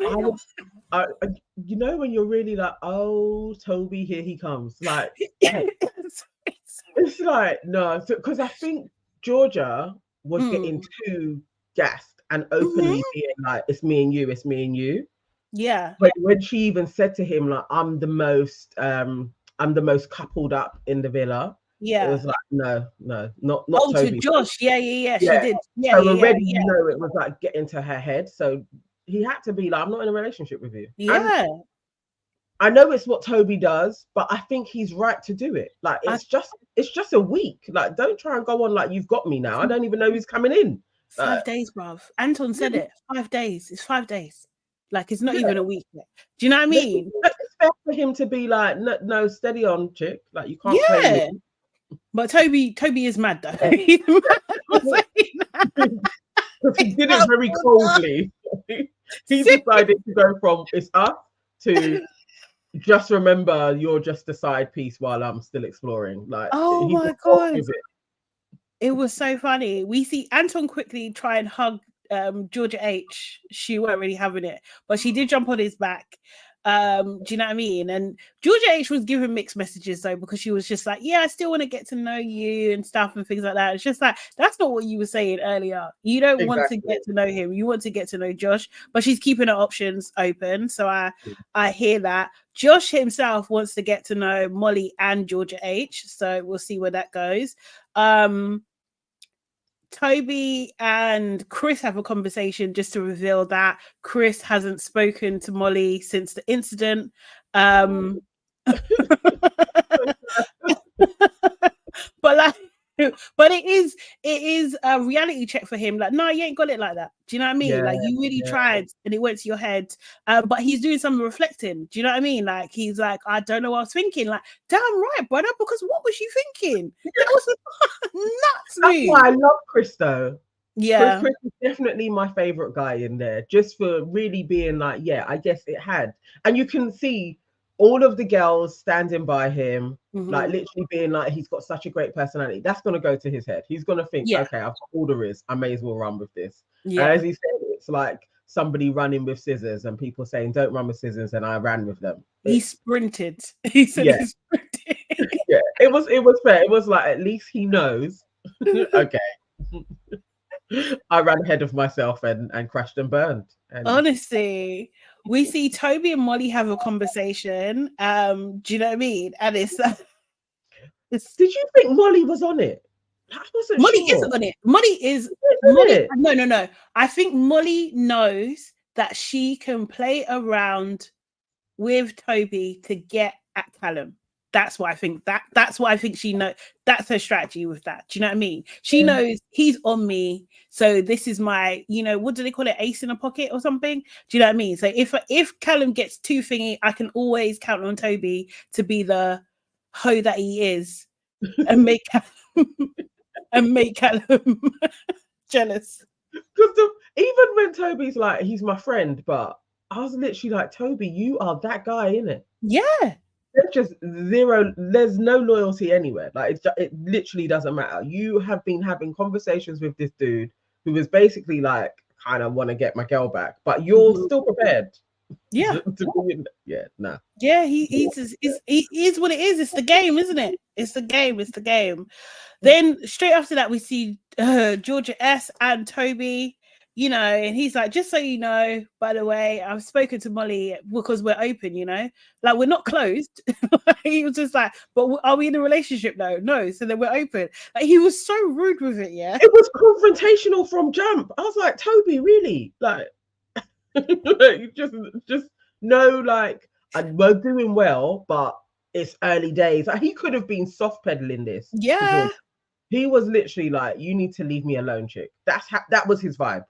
You know, when you're really like, oh, Tobi, here he comes. Like, it's like, no, because I think Georgia was getting too gassed and openly being like, it's me and you. Yeah. But when she even said to him, like, I'm the most coupled up in the villa. Yeah, it was like no, not Tobi. To Josh, yeah, she did. Yeah, so already you know it was like getting to her head. So he had to be like, I'm not in a relationship with you. Yeah, and I know it's what Tobi does, but I think he's right to do it. Like it's just a week. Like don't try and go on like you've got me now. I don't even know who's coming in. 5 days, bruv. Anton said it. 5 days. It's 5 days. Like it's not even a week yet. Do you know what I mean? It's fair for him to be like, no, steady on, chick. Like you can't play me. But Tobi is mad though. He's mad. Because he did it very coldly. He decided to go from it's us to just remember you're just a side piece while I'm still exploring. Like, oh my god, it was so funny. We see Anton quickly try and hug Georgia H. She weren't really having it, but she did jump on his back. Do you know what I mean? And Georgia H was giving mixed messages though, because she was just like, yeah, I still want to get to know you and stuff and things like that. It's just like, that's not what you were saying earlier. You don't want to get to know him. You want to get to know Josh, but she's keeping her options open. So I hear that. Josh himself wants to get to know Molly and Georgia H. So we'll see where that goes. Tobi and Chris have a conversation just to reveal that Chris hasn't spoken to Molly since the incident. But it is a reality check for him. Like, no, you ain't got it like that. Do you know what I mean? Like, you really tried and it went to your head. But he's doing some reflecting. Do you know what I mean? Like, he's like, I don't know what I was thinking. Like, damn right, brother, because what was you thinking? That was nuts. That's why I love Chris though. Yeah. Chris is definitely my favorite guy in there, just for really being like, yeah, I guess it had. And you can see all of the girls standing by him, like literally being like, he's got such a great personality. That's going to go to his head. He's going to think, okay, I've got all there is. I may as well run with this. Yeah. And as he said, it's like somebody running with scissors and people saying, don't run with scissors. And I ran with them. He sprinted. He said he sprinted. Yeah, it was fair. It was like, at least he knows. Okay. I ran ahead of myself and crashed and burned. And honestly, we see Tobi and Molly have a conversation. Do you know what I mean? And it's did you think Molly was on it? I wasn't Molly sure. isn't on it. Molly is Molly. No. I think Molly knows that she can play around with Tobi to get at Callum. That's what I think. That's what I think she knows. That's her strategy with that. Do you know what I mean? She knows he's on me. So this is my, what do they call it? Ace in a pocket or something? Do you know what I mean? So if Callum gets too thingy, I can always count on Tobi to be the hoe that he is and make Callum jealous. Because even when Tobi's like, he's my friend, but I was literally like, Tobi, you are that guy, innit? Yeah. There's just zero, there's no loyalty anywhere. Like, it literally doesn't matter. You have been having conversations with this dude who is basically like, kind of want to get my girl back, but you're still prepared. Yeah. Nah. Yeah, he is what it is. It's the game, isn't it? It's the game. Then straight after that, we see Georgia S and Tobi, and he's like, just so you know, by the way, I've spoken to Molly because we're open, like we're not closed. He was just like, but are we in a relationship? No. So then we're open. Like, he was so rude with it. Yeah, it was confrontational from jump. I was like, Tobi, really? Like, just no, like, we're doing well, but it's early days. Like, he could have been soft pedaling this. Yeah, he was literally like, you need to leave me alone, chick. That was his vibe.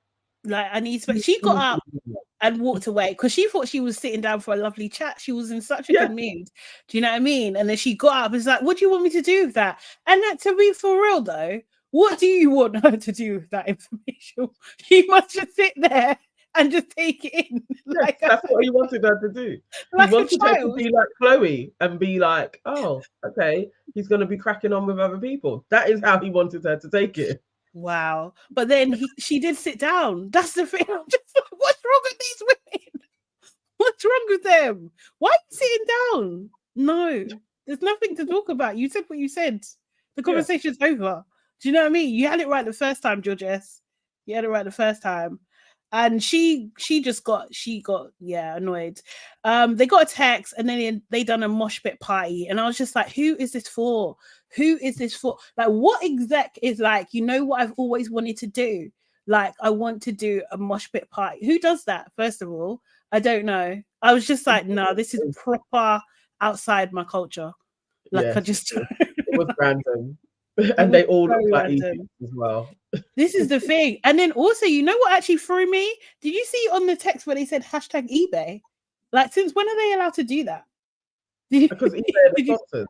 Like, she got up and walked away because she thought she was sitting down for a lovely chat. She was in such a good mood. Do you know what I mean? And then she got up and was like, what do you want me to do with that? And that, to be for real though, what do you want her to do with that information? She must just sit there and just take it in. Like, that's what he wanted her to do. Like, he wanted her to be like Chloe and be like, oh, okay, he's going to be cracking on with other people. That is how he wanted her to take it. Wow. But then she did sit down. That's the thing. I'm just like, what's wrong with these women? What's wrong with them? Why are you sitting down? No, there's nothing to talk about. You said what you said. The conversation's over. Do you know what I mean? You had it right the first time, George S. You had it right the first time. And she got annoyed. They got a text and then they done a mosh pit party. And I was just like, who is this for? Like, what exec is like, what I've always wanted to do? Like, I want to do a mosh pit party. Who does that? First of all, I don't know. I was just like, no, this is proper outside my culture. Like, I just it was random. And they all look like easy as well. This is the thing. And then also, what actually threw me? Did you see on the text where they said #eBay? Like, since when are they allowed to do that? Because eBay are the sponsors.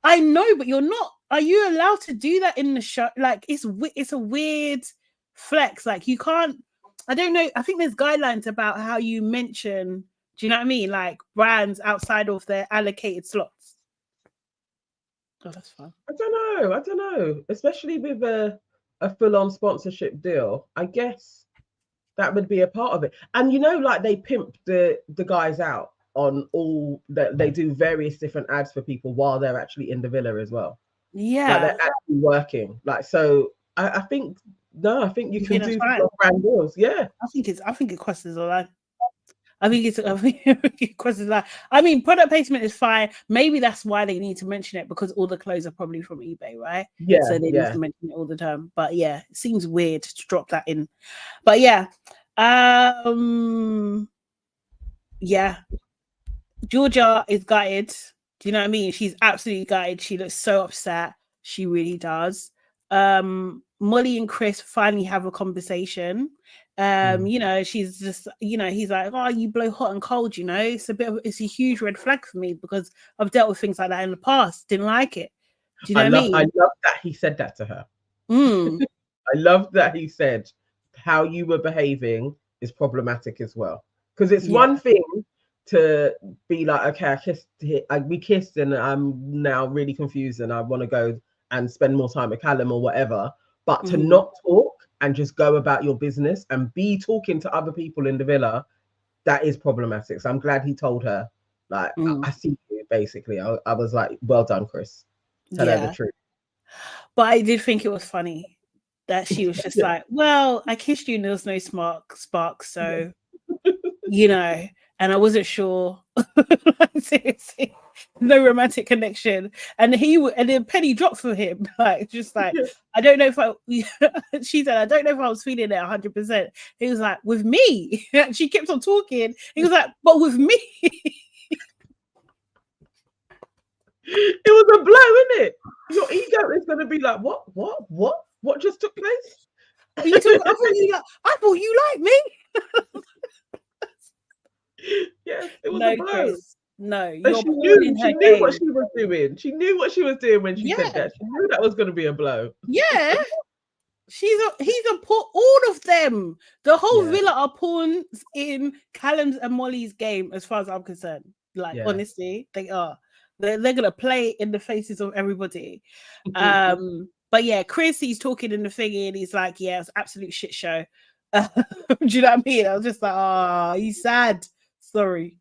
I know, but you're not. Are you allowed to do that in the show? Like, it's a weird flex. Like, you can't. I don't know. I think there's guidelines about how you mention. Do you know what I mean? Like, brands outside of their allocated slots. Oh, that's fun. I don't know. Especially with a full-on sponsorship deal, I guess that would be a part of it. And like, they pimp the guys out on all that. They do various different ads for people while they're actually in the villa as well. Yeah, like they're actually working. Like, so I think you can do brand deals. Yeah, I think it crosses the line. I think it crosses the line. I mean, product placement is fine. Maybe that's why they need to mention it, because all the clothes are probably from eBay, right? Yeah, so they need to mention it all the time. But yeah, it seems weird to drop that in. But yeah, yeah, Georgia is gutted. Do you know what I mean? She's absolutely gutted. She looks so upset. She really does. Molly and Chris finally have a conversation. You know, she's just, you know, he's like, oh, you blow hot and cold, you know. It's a huge red flag for me, because I've dealt with things like that in the past. Didn't like it. Do you know what I mean? I love that he said that to her. I love that he said how you were behaving is problematic as well. Because it's one thing to be like, okay, we kissed and I'm now really confused and I want to go and spend more time with Callum or whatever. But to not talk and just go about your business and be talking to other people in the villa, that is problematic. So I'm glad he told her, like, I see you, basically. I was like, well done, Chris. Tell her the truth. But I did think it was funny that she was just like, well, I kissed you and there was no sparks, so, you know, and I wasn't sure. Seriously, no romantic connection. And then penny dropped for him, like, just like, I don't know if she said, I don't know if I was feeling it 100%. He was like, with me? She kept on talking. He was like, but with me? It was a blow, isn't it? Your ego is going to be like, what just took place? I thought you liked me. Yes, it was a blow. Chris, no, she knew what she was doing. She knew what she was doing when she said that. She knew that was going to be a blow. Yeah. He's a pawn. All of them, the whole villa are pawns in Callum's and Molly's game, as far as I'm concerned. Like, honestly, they are. They're gonna play in the faces of everybody. But yeah, Chris, he's talking in the thingy, and he's like, "Yeah, it's an absolute shit show." Do you know what I mean? I was just like, "Oh, he's sad. Sorry,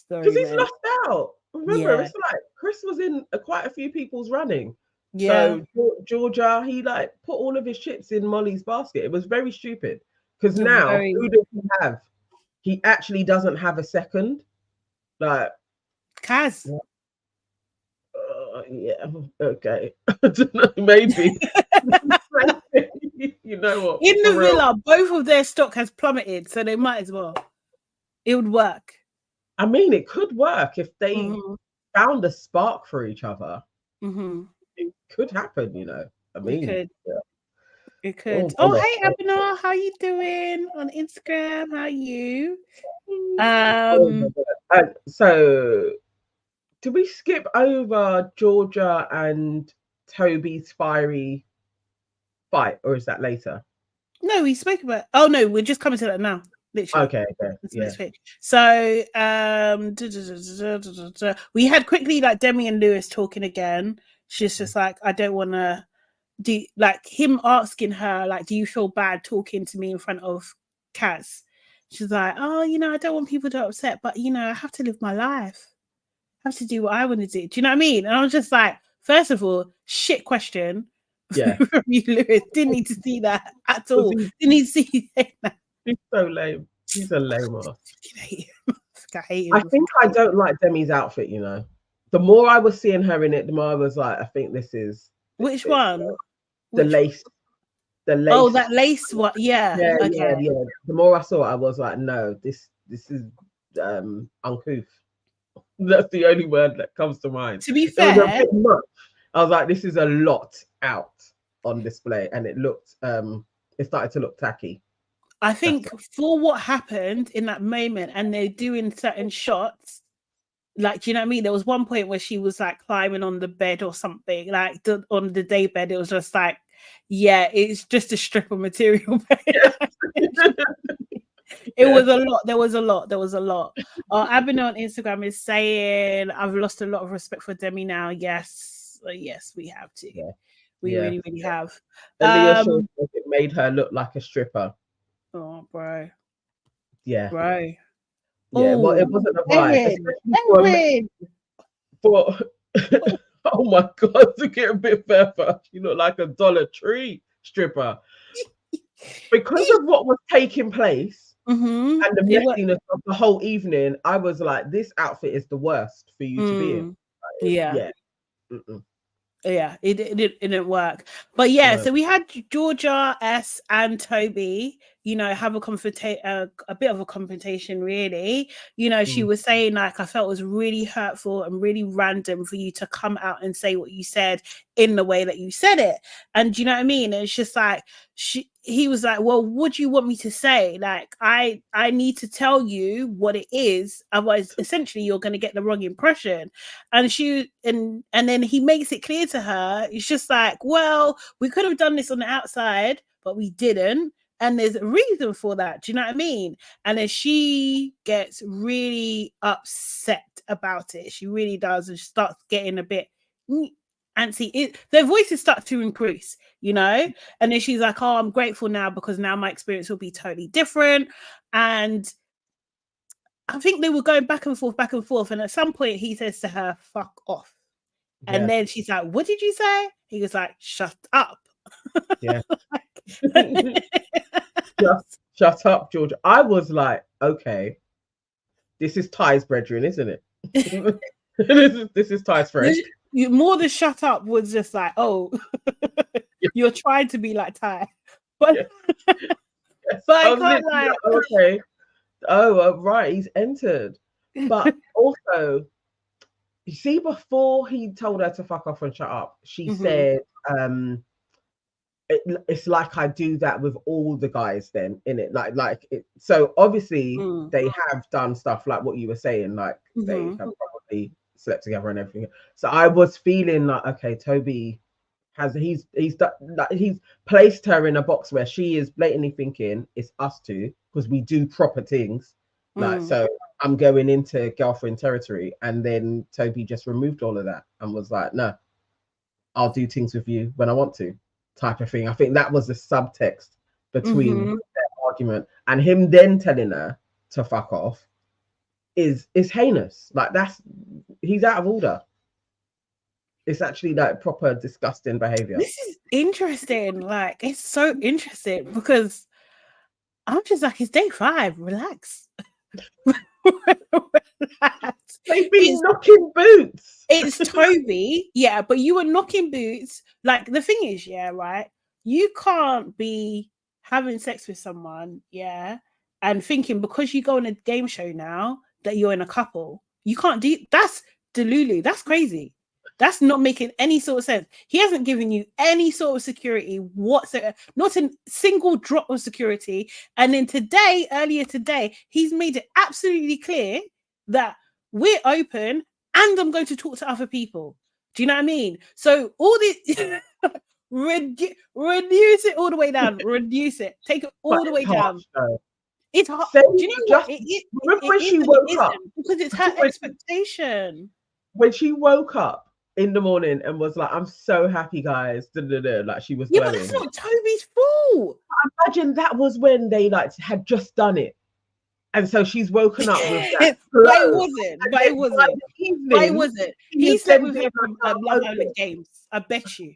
because he's lost out." Remember, it's like Chris was in quite a few people's running. So Georgia, he like put all of his chips in Molly's basket. It was very stupid, because now who does he have? He actually doesn't have a second. Like Kaz. Yeah, okay. I don't know, maybe. You know what? In the villa, both of their stock has plummeted, so they might as well. It would work. I mean, it could work if they found a spark for each other. It could happen, you know. I mean, it could. Oh, hey, Abhinav, how you doing on Instagram? How are you? So, did we skip over Georgia and Tobi's fiery fight, or is that later? No, we spoke about. Oh no, we're just coming to that now. Literally. Okay. Yeah. So, we had quickly like Demi and Lewis talking again. She's just like, I don't want to do, like, him asking her, like, do you feel bad talking to me in front of Kaz? She's like, oh, you know, I don't want people to upset, but you know, I have to live my life. I have to do what I want to do. Do you know what I mean? And I was just like, first of all, shit question. Yeah. From you, Lewis. Didn't need to see that at all. Didn't need to see that. He's so lame. He's a lame ass. I hate him. I think I don't like Demi's outfit, you know. The more I was seeing her in it, the more I was like, I think this is which one? The lace. Oh, that lace one. Yeah. Yeah. The more I saw it, I was like, no, this is uncouth. That's the only word that comes to mind. To be fair, a bit much. I was like, this is a lot out on display, and it looked it started to look tacky. I think for what happened in that moment, and they're doing certain shots, like, do you know what I mean? There was one point where she was like climbing on the bed or something, like on the day bed. It was just like, yeah, it's just a strip of material. It was a lot. There was a lot. Abin on Instagram is saying, I've lost a lot of respect for Demi now. Yes, we have to. Yeah. We really have. It made her look like a stripper. Oh, bro. Yeah. Bro. Yeah, well, it wasn't a vibe, especially for oh my god, to get a bit further, you look like a Dollar Tree stripper. Because of what was taking place and the messiness of the whole evening, I was like, this outfit is the worst for you to be in. Like, yeah. Mm-mm. Yeah, it didn't work. But yeah, so we had Georgia S and Toby, you know, have a bit of a confrontation, really. You know, she was saying, like, I felt it was really hurtful and really random for you to come out and say what you said in the way that you said it. And you know what I mean? And it's just like he was like, well, what do you want me to say? Like, I need to tell you what it is, otherwise essentially you're going to get the wrong impression. And then he makes it clear to her, it's just like, well, we could have done this on the outside, but we didn't, and there's a reason for that. Do you know what I mean? And then she gets really upset about it. She really does, and she starts getting a bit antsy. Their voices start to increase, you know. And then she's like, oh, I'm grateful now because now my experience will be totally different. And I think they were going back and forth. And at some point he says to her, fuck off. And then she's like, what did you say? He was like, shut up. Yeah. Shut up, George. I was like, okay, this is Ty's brethren, isn't it? this is Ty's friend. More than shut up was just like, oh, you're trying to be like Ty. But, but I can't like, okay. Oh, right, he's entered. But also, you see, before he told her to fuck off and shut up, she said, it's like I do that with all the guys then, in it. So obviously they have done stuff like what you were saying, like they have probably slept together and everything. So I was feeling like, okay, Tobi he's placed her in a box where she is blatantly thinking it's us two because we do proper things. Like, so I'm going into girlfriend territory, and then Tobi just removed all of that and was like, no, I'll do things with you when I want to, type of thing. I think that was the subtext between their argument, and him then telling her to fuck off is heinous. Like, he's out of order. It's actually like proper disgusting behavior. This is interesting. Like, it's so interesting because I'm just like, it's day 5. Relax. Relax. They've been knocking boots. It's Tobi, yeah, but you were knocking boots. Like, the thing is, yeah, right? You can't be having sex with someone, yeah, and thinking because you go on a game show now that you're in a couple. You can't do that's delulu. That's crazy. That's not making any sort of sense. He hasn't given you any sort of security whatsoever, not a single drop of security. And then earlier today, he's made it absolutely clear that we're open and I'm going to talk to other people. Do you know what I mean? So all this, reduce it all the way down. Reduce it. Take it all the way down. It's hard. Do you know what? Remember when she woke up? Because it's her expectation. When she woke up in the morning and was like, I'm so happy, guys. Like, she was glowing. But that's not Tobi's fault. Imagine that was when they had just done it. And so she's woken up with that. But it wasn't. He slept with her from Love Island Games. I bet you.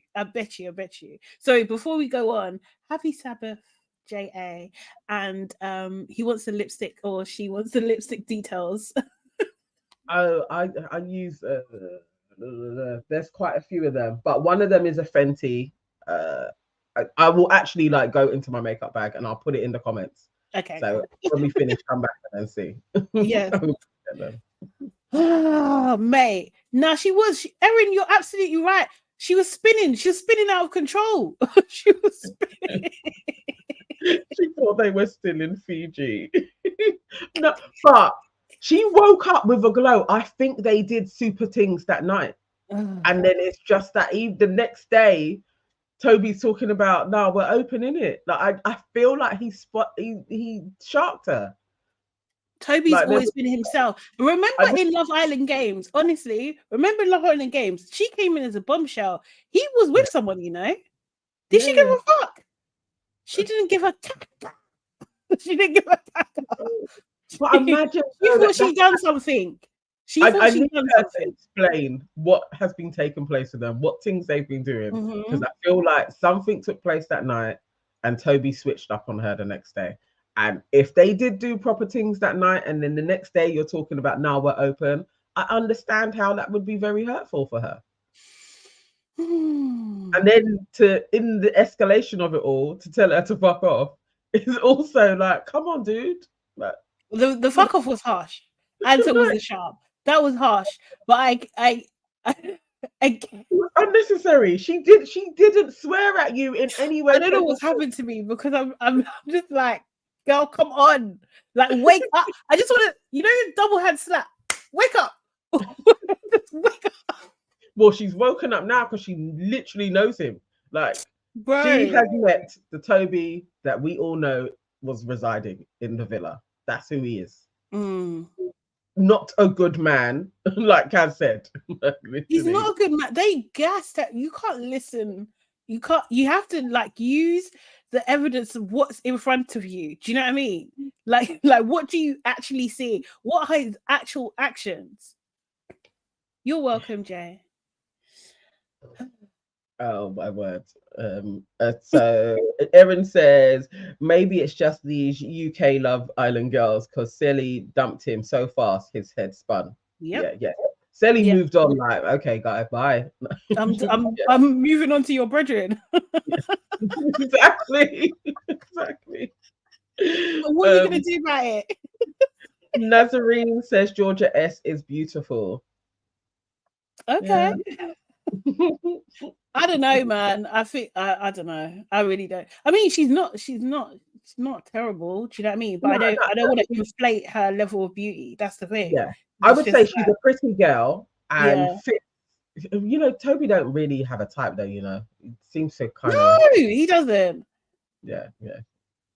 So before we go on, happy Sabbath, JA. And he wants the lipstick, or she wants the lipstick details. Oh, I use there's quite a few of them, but one of them is a Fenty. I will actually go into my makeup bag and I'll put it in the comments. Okay. So when we finish, come back and see. Yeah. Oh, mate. No, Erin, you're absolutely right. She was spinning out of control. She was spinning. She thought they were still in Fiji. No, but she woke up with a glow. I think they did super things that night. And then it's just that the next day, Tobi's talking about, no, we're open, in it. Like, I feel like he sharked her. Tobi's always been himself. Remember in Love Island Games, honestly, she came in as a bombshell. He was with someone, you know. Did she give a fuck? She didn't give a She didn't give a But imagine she though, thought she'd done something. She I thought she'd need done her to something. explain what has been taking place with them, what things they've been doing. Because Mhm. I feel like something took place that night and Toby switched up on her the next day. And if they did do proper things that night and then the next day you're talking about now we're open, I understand how that would be very hurtful for her. And then in the escalation of it all, to tell her to fuck off is also like, come on, dude. Like, The fuck off was harsh. Answer was the sharp. That was harsh. But I it was unnecessary. She didn't swear at you in any way. I don't know what's happened to me because I'm just like, girl, come on. Like, wake up. I just want to, double hand slap. Wake up. Just wake up. Well, she's woken up now because she literally knows him. Like, Bro. she has met the Toby that we all know was residing in the villa. That's who he is. Not a good man, like Kaz said. He's not a good man. They gassed at you. Can't listen. You have to like use the evidence of what's in front of you. Do you know what I mean? Like what do you actually see? What are his actual actions? You're welcome, Jay. Oh my word. So Erin says maybe it's just these UK Love Island girls because Sally dumped him so fast his head spun. Yep. Yeah. Sally moved on like, okay, guys, bye. I'm moving on to your brethren. Exactly. What are you gonna do about it? Nazarene says Georgia S is beautiful. Okay. Yeah. I don't know, man. I think I don't know. I really don't. I mean, she's not terrible. Do you know what I mean? But I don't want to inflate her level of beauty. That's the thing. Yeah, I would say she's a pretty girl and fit. Toby don't really have a type though. It seems to kind of. No, he doesn't. Yeah.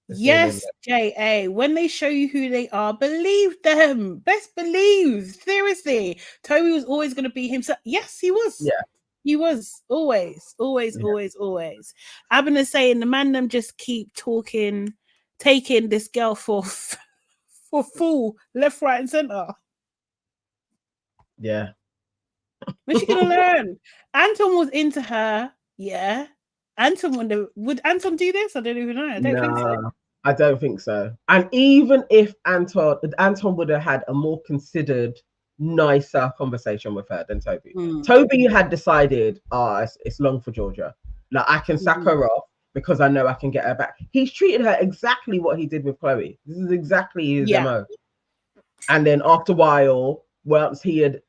Yes, J.A. When they show you who they are, believe them. Best believe. Seriously. Toby was always going to be himself. Yes, he was. Yeah. He was. Always. Abner saying the man them just keep talking, taking this girl for fool, left, right, and center. Yeah. When's she going to learn? Anton was into her. Yeah. Would Anton do this? I don't even know. I don't think so. I don't think so. And even if Anton would have had a more considered, nicer conversation with her than Toby. Toby had decided, it's long for Georgia. Like I can sack her off because I know I can get her back. He's treated her exactly what he did with Chloe. This is exactly his MO. And then after a while, once he had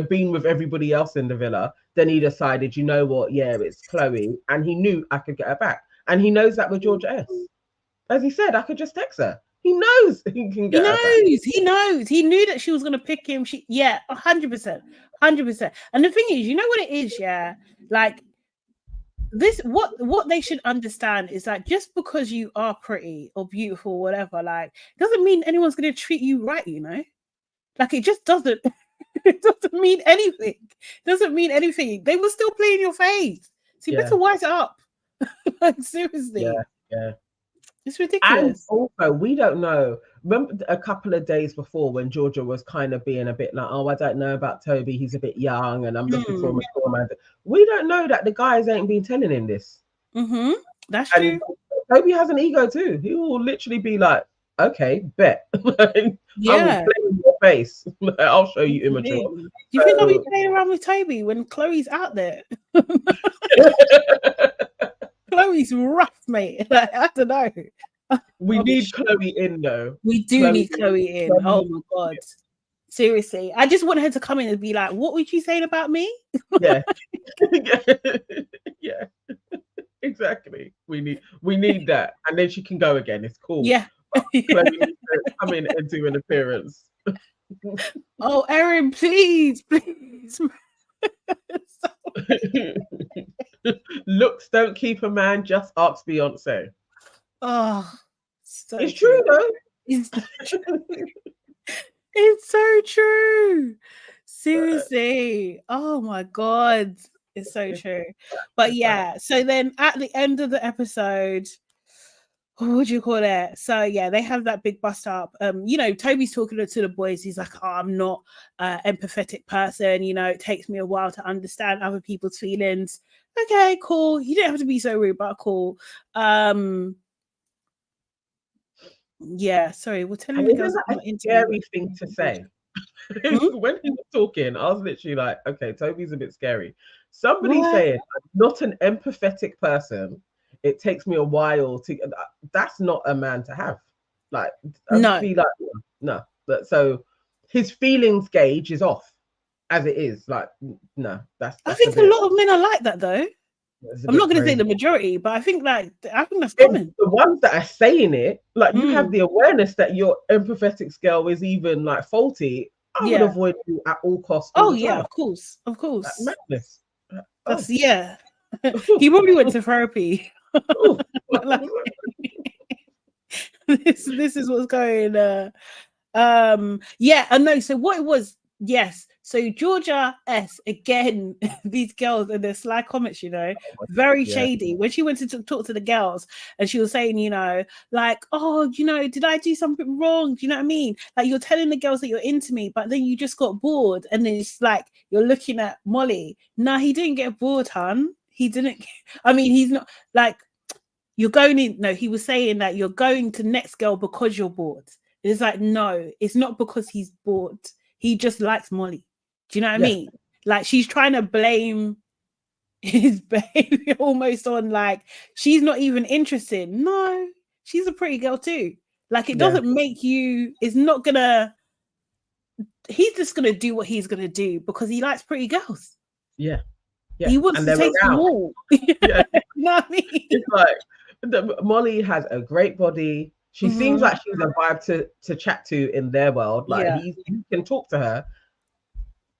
been with everybody else in the villa, then he decided, you know what, it's Chloe, and he knew I could get her back, and he knows that with Georgia S. As he said, I could just text her. He knows he can get her back. He knows. He knew that she was going to pick him. 100%. And the thing is, you know what it is, like this. What they should understand is that just because you are pretty or beautiful, or whatever, like doesn't mean anyone's going to treat you right. Like it just doesn't. It doesn't mean anything. They will still play in your face. So you better wise it up. Like seriously. Yeah. It's ridiculous. And also, we don't know. Remember a couple of days before when Georgia was kind of being a bit like, I don't know about Toby. He's a bit young and I'm looking for a mature man. We don't know that the guys ain't been telling him this. That's true. Toby has an ego too. He will literally be like, okay, bet. I will play in your face. I'll show you immature. Do you think I'll be playing around with Toby when Chloe's out there? Chloe's rough, mate. Like, I don't know. We need Chloe in though. We do need Chloe in. Oh my god. Seriously. I just want her to come in and be like, what were you saying about me? Yeah. Yeah. Exactly. We need that. And then she can go again. It's cool. Yeah. Chloe needs to come in and do an appearance. Oh, Erin, please. Looks don't keep a man, just ask Beyonce. Oh, it's true though. It's so true. Seriously. Oh my god. It's so true. But yeah, so then at the end of the episode, what do you call it? So yeah, they have that big bust up. You know, Toby's talking to the boys. He's like, oh, I'm not an empathetic person. You know, it takes me a while to understand other people's feelings. Okay, cool. You don't have to be so rude, but cool. Yeah, sorry. We're telling the girls that's a scary thing to say. When he was talking, I was literally like, okay, Toby's a bit scary. Somebody saying, I'm not an empathetic person. It takes me a while to. That's not a man to have. Like, I'd be like, no. But so his feelings gauge is off as it is. Like, no, that's I think a lot of men are like that, though. I'm not going to say the majority, but I think that's common. The ones that are saying it, like you have the awareness that your empathetic scale is even like faulty. I would avoid you at all costs. Oh yeah, of course. That's madness. That's yeah. He probably went to therapy. Like, this is what's going. Yeah, I know. So what it was, yes. So Georgia S again, these girls and their sly comments, you know, very shady. When she went to talk to the girls and she was saying, you know, like, oh, you know, did I do something wrong? Do you know what I mean? Like you're telling the girls that you're into me, but then you just got bored, and then it's like you're looking at Molly. No, he didn't get bored, hun. He didn't. I mean, he's not like you're going in. No, he was saying that you're going to next girl because you're bored. It's like, no, it's not because he's bored. He just likes Molly. Do you know what I mean? Like she's trying to blame his behavior almost on like she's not even interested. No, she's a pretty girl too. Like it doesn't make you. It's not gonna. He's just gonna do what he's gonna do because he likes pretty girls. Yeah. He wants to taste them all. You know what I mean? It's like Molly has a great body. She seems like she's a vibe to chat to in their world. Like he can talk to her.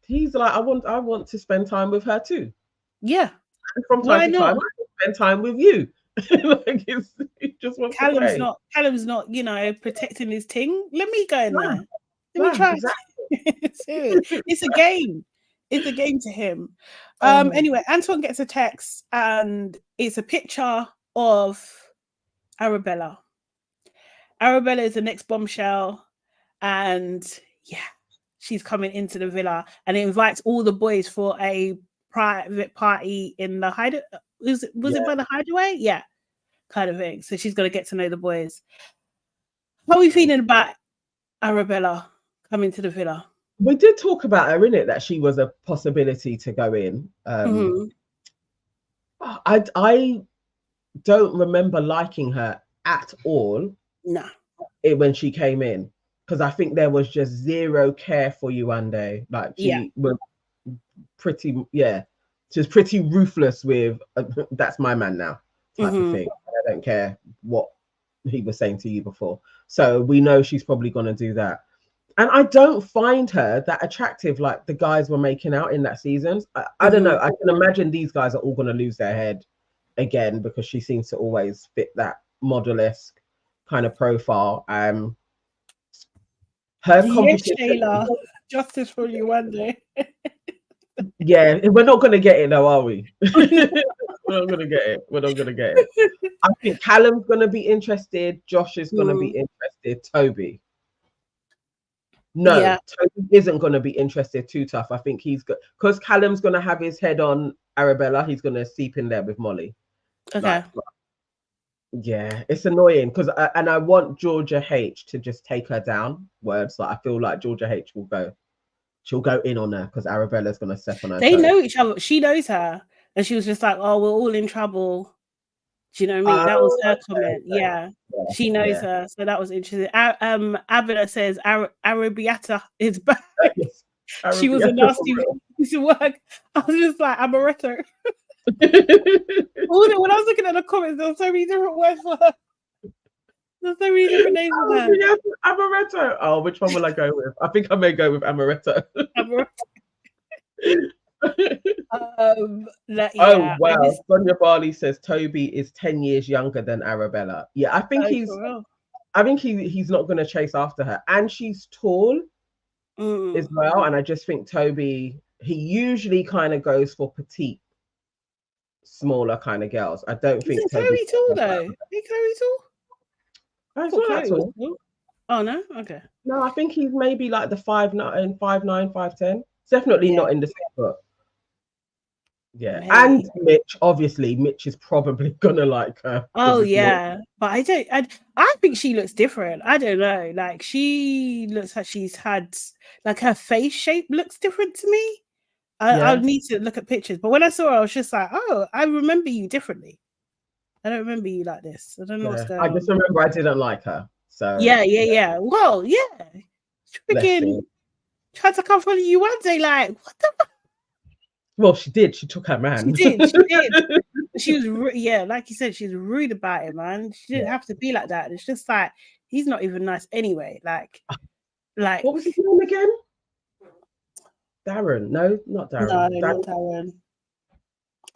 He's like, I want to spend time with her too. Yeah. And from time to time, I want to spend time with you. Like he just wants Callum's not, you know, protecting his ting. Let me go in there. Let me try. Exactly. It's a game. It's a game to him. Anyway, Antoine gets a text and it's a picture of Arabella. Arabella is the next bombshell, and she's coming into the villa and it invites all the boys for a private party in the hideaway. Was it by the hideaway? Yeah, kind of thing. So she's going to get to know the boys. How are we feeling about Arabella coming to the villa? We did talk about her, innit, that she was a possibility to go in. I don't remember liking her at all. No. When she came in, because I think there was just zero care for you one day. Like she was pretty, she was pretty ruthless with that's my man now type of thing. I don't care what he was saying to you before. So we know she's probably going to do that. And I don't find her that attractive like the guys were making out in that season. I don't know. I can imagine these guys are all going to lose their head again because she seems to always fit that model-esque kind of profile. Her competition. Shayla, justice for you one day. Yeah, we're not going to get it though, are we? We're not going to get it. We're not going to get it. I think Callum's going to be interested. Josh is going to be interested. Toby. No, Toby isn't going to be interested too tough. I think he's good because Callum's going to have his head on Arabella. He's going to seep in there with Molly. Okay. Yeah, it's annoying because I want Georgia H to just take her down. Words like I feel like Georgia H she'll go in on her because Arabella's going to step on her. They know each other. She knows her, and she was just like, "Oh, we're all in trouble." Do you know what I mean? That was her comment. Yeah, she knows her, so that was interesting. Abida says Arabiata is back. She was a nasty piece of work. I was just like Amaretto. When I was looking at the comments, there were so many different words for her. There's so many different names for her. Amaretto. Oh, which one will I go with? I think I may go with Amaretto. Oh wow! Sonia Barley says Toby is 10 years younger than Arabella. Yeah, I think he's not going to chase after her, and she's tall as well. And I just think Toby, he usually kind of goes for petite, smaller kind of girls. I don't think Toby tall though. Is Toby tall? It's not that tall. Oh no, okay. No, I think he's maybe like the 5'9", 5'9", 5'10". Definitely not in the 6 foot. Yeah, maybe. And Mitch, obviously, Mitch is probably gonna like her. Oh yeah, but I think she looks different. I don't know. Like she looks like she's had like her face shape looks different to me. I'll need to look at pictures, but when I saw her, I was just like, oh, I remember you differently. I don't remember you like this. I don't know what's going on. I just remember I didn't like her. So yeah. Well, yeah. Freaking tried to come for you one day, like what the fuck? Well, she did. She took her man. She did. She was like you said, she's rude about it, man. She didn't have to be like that. It's just like he's not even nice anyway. Like what was his name again? Darren. No, not Darren. No, not Darren.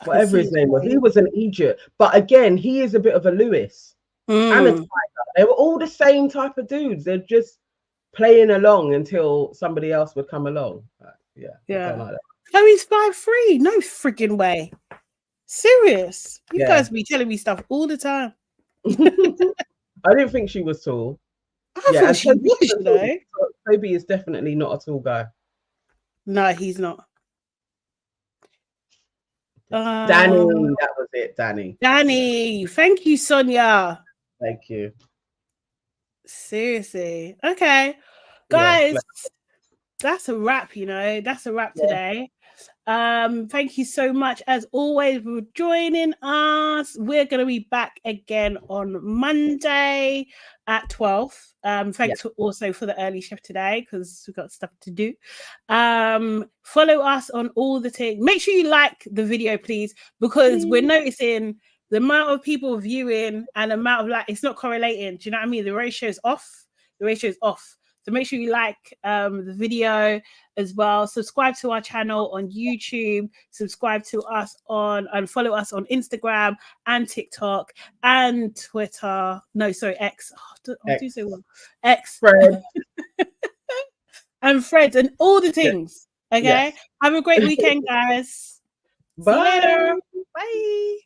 Whatever his name was, he was an Egypt. But again, he is a bit of a Lewis and a Tiger. They were all the same type of dudes. They're just playing along until somebody else would come along. Yeah. Like that. Oh, he's 5'3". No freaking way. Serious. You guys be telling me stuff all the time. I didn't think she was tall. I thought she was, though. Tobi is definitely not a tall guy. No, he's not. Danny, that was it, Danny. Danny, thank you, Sonia. Thank you. Seriously. Okay, guys, that's a wrap. That's a wrap today. Thank you so much as always for joining us. We're going to be back again on Monday at 12. Thanks also for the early shift today because we've got stuff to do. Follow us on all the things. Make sure you like the video, please, because we're noticing the amount of people viewing and the amount of it's not correlating. Do you know what I mean? The ratio is off. So make sure you like the video as well. Subscribe to our channel on YouTube. Subscribe to us and follow us on Instagram and TikTok and Twitter. No, sorry, X. X. Fred. And Fred and all the things. Okay. Have a great weekend, guys. Bye. See you later. Bye.